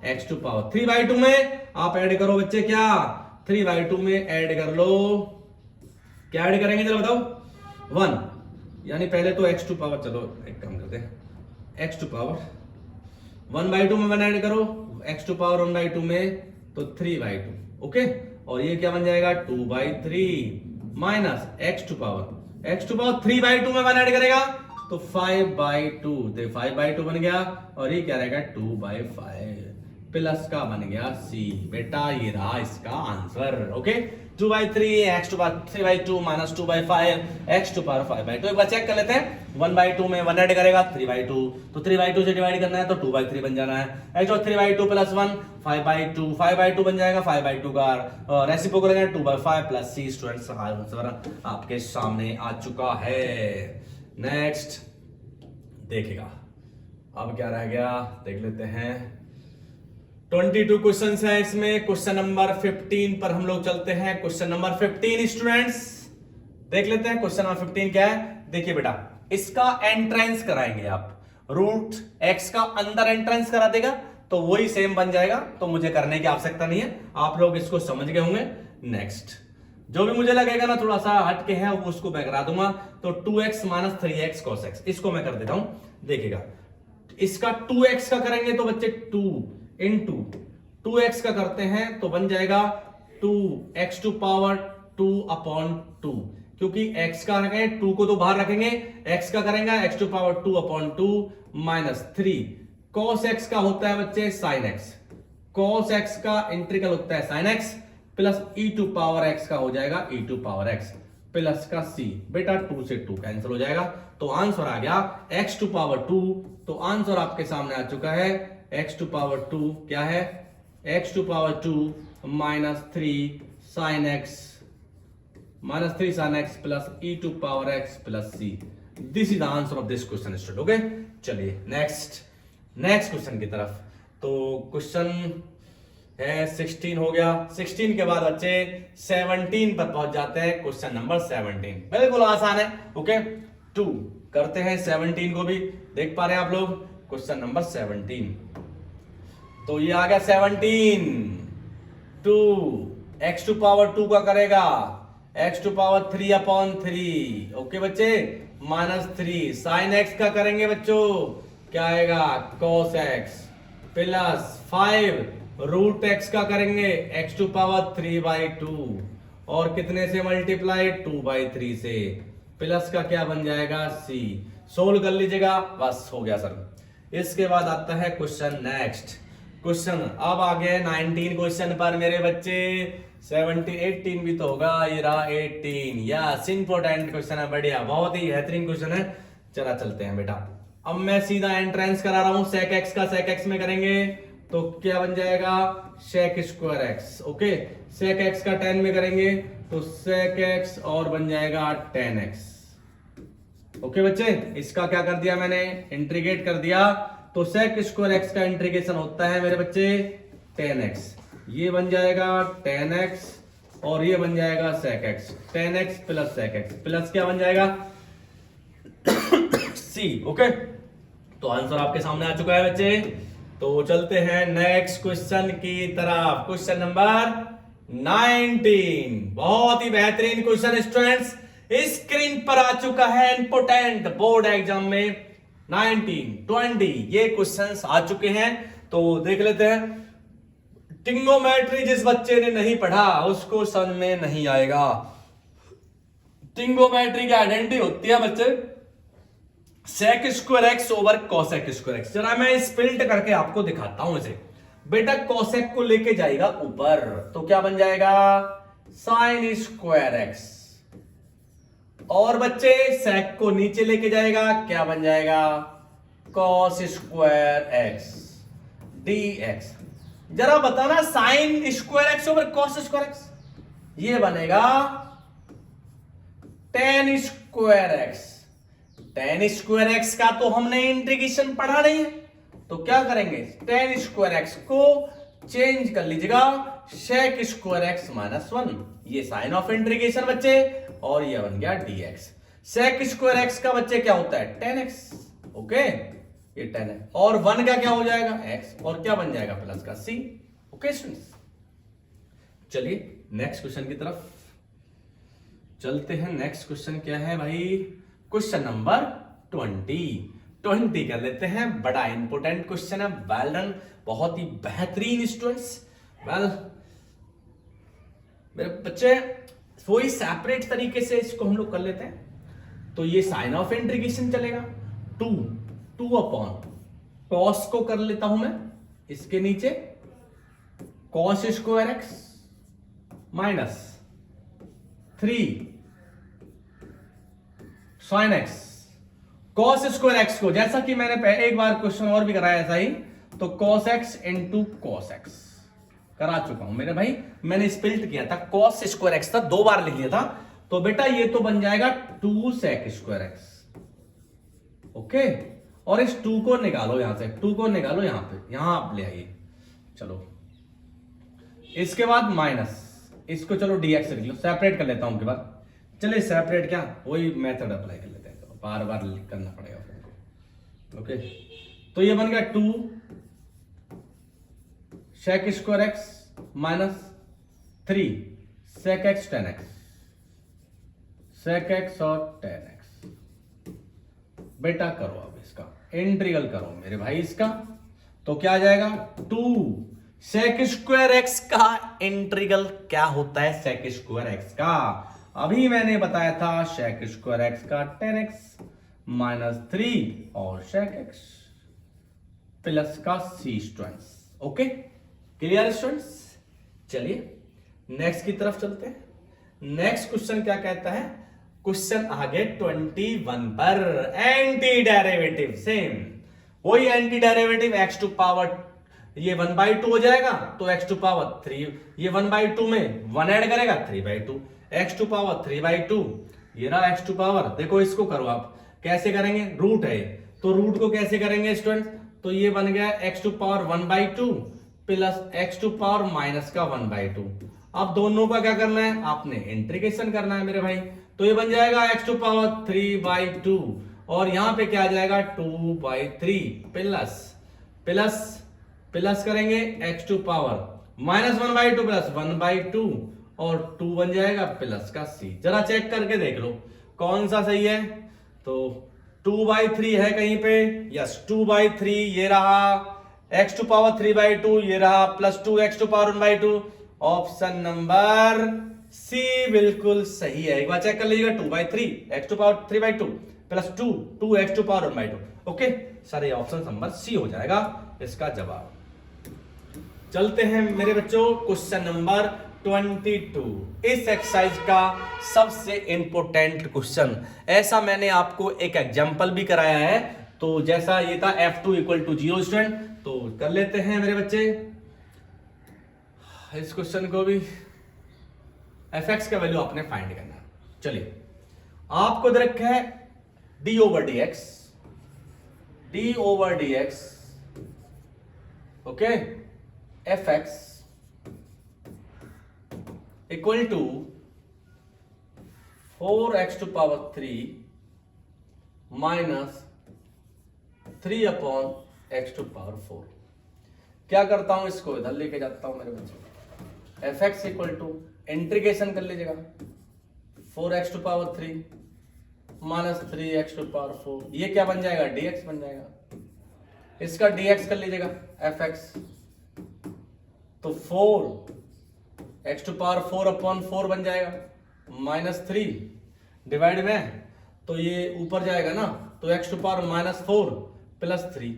x टू पावर 3/2 में आप ऐड करो बच्चे, क्या 3/2 में ऐड कर लो, क्या ऐड करेंगे जरा बताओ, 1, यानी पहले तो x टू पावर, चलो एक काम करते हैं, x टू पावर 1/2 में 1 ऐड करो, x टू पावर 1/2 में तो 3/2, ओके, और ये क्या बन जाएगा 2/3 माइनस x टू पावर 3/2 में 1 ऐड करेगा तो 5/2, तो 5/2 बन गया और ये क्या रहेगा 2/5 प्लस का बन गया सी। बेटा ये रहा इसका answer. Okay 2/3 x to power 3/2 minus 2/5 x to power 5/2। एक बार चेक कर लेते हैं 1/2 में 1 ऐड करेगा 3/2, तो 3/2 से डिवाइड करना है तो 2/3 बन जाना है। x और 3/2 प्लस 1 5/2, 5/2 बन जाएगा 5/2 का रेसिप्रोकल करेंगे 2/5 प्लस सी। स्टूडेंट्स आंसर आपके सामने आ चुका है। नेक्स्ट देखिएगा अब क्या रह गया देख लेते हैं। 22 क्वेश्चन है इसमें। क्वेश्चन नंबर 15 पर हम लोग चलते हैं। क्वेश्चन नंबर 15 स्टूडेंट्स देख लेते हैं। क्वेश्चन नंबर 15 क्या है? देखिए बेटा इसका एंट्रेंस कराएंगे आप। रूट एक्स का अंदर एंट्रेंस करा देगा तो वही सेम बन जाएगा, तो मुझे करने की आवश्यकता नहीं है, आप लोग इसको समझ गए होंगे। नेक्स्ट जो भी मुझे लगेगा ना थोड़ा सा हटके है उसको मैं करा दूंगा। तो 2x minus 3x cos x इसको मैं कर देता हूं। देखिएगा इसका 2x का करेंगे तो बच्चे 2 इंटू 2x का करते हैं तो बन जाएगा 2x टू पावर 2/2, क्योंकि x का रखेंगे 2 को तो बाहर रखेंगे, x का करेंगे x to power 2/2 minus 3 cos x का होता है बच्चे sin x, cos x का इंटीग्रल होता है sin x plus e to power x का हो जाएगा e to power x plus का c। बेटा 2 से 2 कैंसिल हो जाएगा तो आंसर आ गया x टू पावर 2। तो आंसर आपके सामने आ चुका है x टू पावर 2 क्या है x to power 2 minus 3 sin x plus e to power x plus c। This is the answer of this question student. Okay चलिए नेक्स्ट क्वेश्चन की तरफ। तो क्वेश्चन है 16 हो गया। 16 के बाद बच्चे 17 पर पहुंच जाते हैं। क्वेश्चन नंबर 17 बिल्कुल आसान है। ओके 2 करते हैं 17 को भी देख पा रहे हैं आप लोग। क्वेश्चन नंबर 17 तो ये आ गया 17 2 x टू पावर 2 का करेगा x टू पावर 3/3। ओके बच्चे माइनस 3 sin x का करेंगे बच्चों क्या आएगा cos x plus 5 root x का करेंगे x टू पावर 3/2 और कितने से मल्टीप्लाई 2/3 से प्लस का क्या बन जाएगा c। सोल्व कर लीजिएगा बस हो गया सर। इसके बाद आता है क्वेश्चन नेक्स्ट क्वेश्चन। अब आ गए 19 क्वेश्चन पर मेरे बच्चे। 17 18 भी तो होगा, ये रहा 18। यस इंपॉर्टेंट क्वेश्चन है, बढ़िया बहुत ही बेहतरीन क्वेश्चन है। चला चलते हैं बेटा। अब मैं सीधा एंट्रेंस करा रहा हूं sec x का। sec x में करेंगे तो क्या बन जाएगा sec square x। Okay sec x का 10 में करेंगे तो sec x और बन जाएगा 10x। ओके बच्चे इसका क्या कर दिया मैंने इंटीग्रेट कर दिया तो sec स्क्वायर x का इंटीग्रेशन होता है मेरे बच्चे 10x। ये बन जाएगा 10x और ये बन जाएगा sec x 10x plus sec x plus क्या बन जाएगा c। ओके तो आंसर आपके सामने आ चुका है बच्चे। तो चलते हैं नेक्स्ट क्वेश्चन की तरफ। क्वेश्चन नंबर 19 बहुत ही बेहतरीन क्वेश्चन स्टूडेंट्स स्क्रीन पर आ चुका है। इंपोर्टेंट बोर्ड एग्जाम में 19 20 ये क्वेश्चंस आ चुके हैं। तो देख लेते हैं। ट्रिग्नोमेट्री जिस बच्चे ने नहीं पढ़ा उसको समझ में नहीं आएगा। ट्रिग्नोमेट्री की आइडेंटिटी होती है बच्चे sec square x over cosec square x। जरा मैं स्प्लिट करके आपको दिखाता हूं इसे। बेटा cosec को लेके जाएगा ऊपर तो क्या बन जाएगा sin स्क्वायर x और बच्चे sec को नीचे लेके जाएगा क्या बन जाएगा cos स्क्वायर x dx। जरा बताना sin square x over cos square x ये बनेगा tan square x। tan square x का तो हमने इंटीग्रेशन पढ़ा नहीं है तो क्या करेंगे tan स्क्वायर x को चेंज कर लीजिएगा sec स्क्वायर x माइनस 1। ये साइन ऑफ इंटीग्रेशन बच्चे और ये बन गया dx। sec स्क्वायर x का बच्चे क्या होता है 10x। ओके ये 10 है और 1 का क्या हो जाएगा x और क्या बन जाएगा प्लस का c। ओके स्टूडेंट्स चलिए नेक्स्ट क्वेश्चन की तरफ चलते हैं। नेक्स्ट क्वेश्चन क्या है भाई क्वेश्चन नंबर 20 कर लेते हैं। बड़ा इंपोर्टेंट क्वेश्चन है। वेल डन बहुत ही बेहतरीन स्टूडेंट्स। वेल मेरे बच्चे वही सेपरेट तरीके से इसको हम लोग कर लेते हैं। तो ये साइन ऑफ इंटीग्रेशन चलेगा, टू अपॉन कॉस को कर लेता हूं मैं इसके नीचे cos square x minus 3 sine x. Cos square x को जैसा कि मैंने एक बार क्वेश्चन और भी कराया ऐसा ही, तो cos x into cos x करा चुका हूं मेरे भाई, मैंने स्पेल्ट किया था, कॉस स्क्वायर एक्स था, 2 बार लिख लिया था। तो बेटा ये तो बन जाएगा 2 sec स्क्वायर एक्स, ओके। और इस 2 को निकालो यहां से, 2 को निकालो यहां पे, यहां आप ले आइए। चलो इसके बाद माइनस, इसको चलो dx लिख लो, सेपरेट कर लेता हूं के बाद। चलिए सेपरेट क्या, वही मेथड अप्लाई कर लेते हैं, तो बार बार करना पड़ेगा फिर, ओके। तो ये बन गया 2 sec square x minus 3 sec x tan x, sec x और tan x। बेटा करो अब इसका इंटीग्रल करो मेरे भाई इसका, तो क्या आ जाएगा 2 sec स्क्वायर x का इंटीग्रल क्या होता है sec स्क्वायर x का, अभी मैंने बताया था sec स्क्वायर x का tan x माइनस 3 और sec x प्लस का c students, okay clear students. चलिए नेक्स्ट की तरफ चलते हैं। नेक्स्ट क्वेश्चन क्या कहता है, क्वेश्चन आगे 21 पर एंटी डेरिवेटिव, सेम वही anti derivative x to power, ये 1/2 हो जाएगा तो x टू पावर 3, ये 1/2 में 1 ऐड करेगा 3/2, x टू पावर 3/2, ये रहा x टू पावर। देखो इसको करो आप कैसे करेंगे, रूट है तो रूट को कैसे करेंगे स्टूडेंट, तो ये बन गया x to power 1/2 plus x to power minus का 1/2। अब दोनों का क्या करना है, आपने इंटीग्रेशन करना है मेरे भाई, तो ये बन जाएगा x टू पावर 3/2 और यहां पे क्या आ जाएगा 2/3 प्लस प्लस प्लस करेंगे x to power minus 1/2 plus 1/2 और 2 बन जाएगा प्लस का c। जरा चेक करके देख लो कौन सा सही है, तो 2/3 है कहीं पे, यस 2/3 ये रहा, x टू पावर 3/2 ये रहा, plus 2x to power 1/2, option number C बिल्कुल सही है। एक बार चेक कर लीजिएगा 2/3 x to power 3/2 plus 2x to power 1/2, okay sir ये ऑप्शन नंबर सी हो जाएगा इसका जवाब। चलते हैं मेरे बच्चों क्वेश्चन नंबर 22, इस एक्सरसाइज का सबसे इंपॉर्टेंट क्वेश्चन। ऐसा मैंने आपको एक एग्जांपल भी कराया है, तो जैसा ये था f2 इक्वल टू 0 स्टूडेंट, तो कर लेते हैं मेरे बच्चे इस क्वेश्चन को भी। fx का वैल्यू आपने फाइंड करना है। चलिए आपको दे रखा है d over dx, okay, fx equal to 4x to power 3 minus 3 upon x to power 4। क्या करता हूं, इसको इधर लेके जाता हूं मेरे बच्चे, fx इक्वल टू इंटीग्रेशन कर लीजिएगा 4x to power 3 minus 3x to power 4, ये क्या बन जाएगा dx बन जाएगा, इसका dx कर लीजिएगा fx, तो 4x टू पावर 4 अपॉन 4 बन जाएगा माइनस 3 डिवाइड में, तो ये ऊपर जाएगा ना, तो x to power minus 4 plus 3,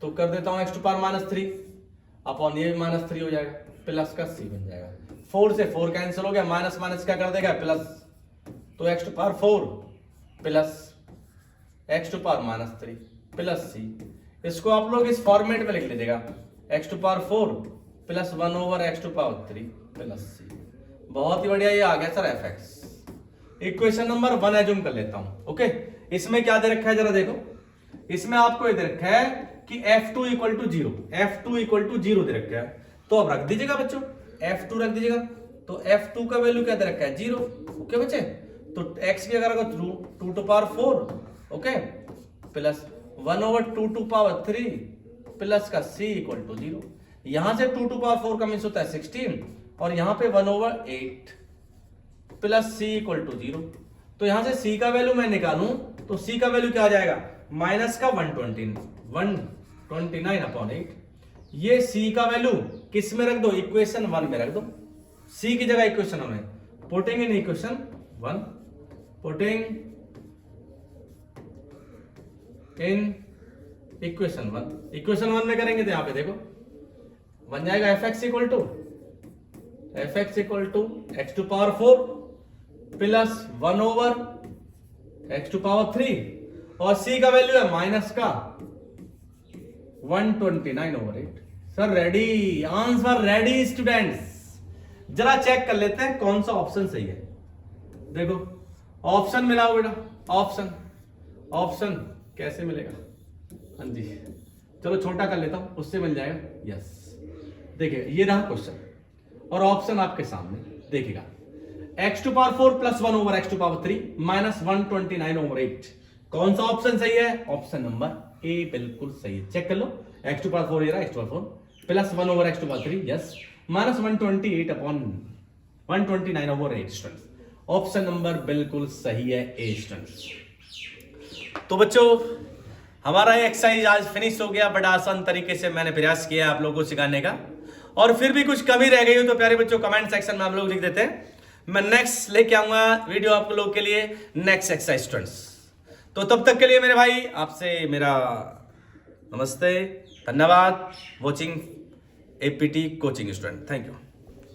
तो कर देता हूं x to power minus 3 upon ये माइनस 3 हो जाएगा, प्लस का c बन जाएगा। 4 से 4 कैंसिल हो गया, माइनस माइनस क्या कर देगा प्लस, तो x to power 4 plus x to power minus 3 plus c। इसको आप लोग इस फॉर्मेट में लिख लीजिएगा x to power 4 plus 1 over x to power 3 plus c। बहुत ही बढ़िया, ये आ गया sir fx। Equation number 1 assume कर लेता हूं, ओके। इसमें क्या दे रखा है जरा देखो, इसमें आपको ये दे रखा है कि f2 equal to 0, f2 equal to 0 दे रखा है, तो अब रख दीजिएगा बच्चों f2 रख दीजिएगा, तो f2 का वैल्यू क्या दे रखा है 0, ओके बच्चे। तो x की अगर 2 to power 4, okay, plus 1 over 2 to power 3 plus का c इक्वल टू 0। यहां से 2 टू पावर 4 का मीन्स होता है 16 और यहां पे 1 over 8 plus c equal to 0। तो यहां से c का वैल्यू मैं निकालूं तो c का वैल्यू क्या आ जाएगा, माइनस का 129 अपॉन 8। ये c का वैल्यू किस में रख दो, इक्वेशन 1 में रख दो, c की जगह इक्वेशन 1 में, putting in equation 1, putting in equation 1। Equation 1 में करेंगे तो यहां पे देखो बन जाएगा F x equal to x to power 4 plus 1 over x to power 3 और सी का वैल्यू है माइनस का 129/8। Sir ready, answer ready students. जरा चेक कर लेते हैं कौन सा ऑप्शन सही है। देखो ऑप्शन मिला हो बेटा, ऑप्शन कैसे मिलेगा? हाँ जी, चलो छोटा कर लेता हूं, उससे मिल जाएगा। यस, देखिए ये रहा क्वेश्चन और ऑप्शन आपके सामने देखिएगा। X to power 4 plus 1 over x to power 3 minus 129/8। कौन सा ऑप्शन सही है? ऑप्शन नंबर ए बिल्कुल सही है। चेक कर लो, एक्स टू पावर 4 ये रहा, x to power 4 plus 1 over x to power 3, yes, minus 129/8 students. Option number बिल्कुल सही है ए स्टूडेंट्स। तो बच्चों हमारा ये एक्सरसाइज आज फिनिश हो गया। बड़ा आसान तरीके से मैंने प्रयास किया आप लोगों को सिखाने का, और फिर भी कुछ कमी रह गई हो तो प्यारे बच्चों कमेंट सेक्शन में आप लोग लिख देते हैं। मैं नेक्स्ट लेके आऊंगा वीडियो आप लोगों के लिए, नेक्स्ट एक्सरसाइज स्टूडेंट्स। तो तब तक के लिए मेरे भाई आपसे मेरा नमस्ते, धन्यवाद। Watching APT coaching student, thank you.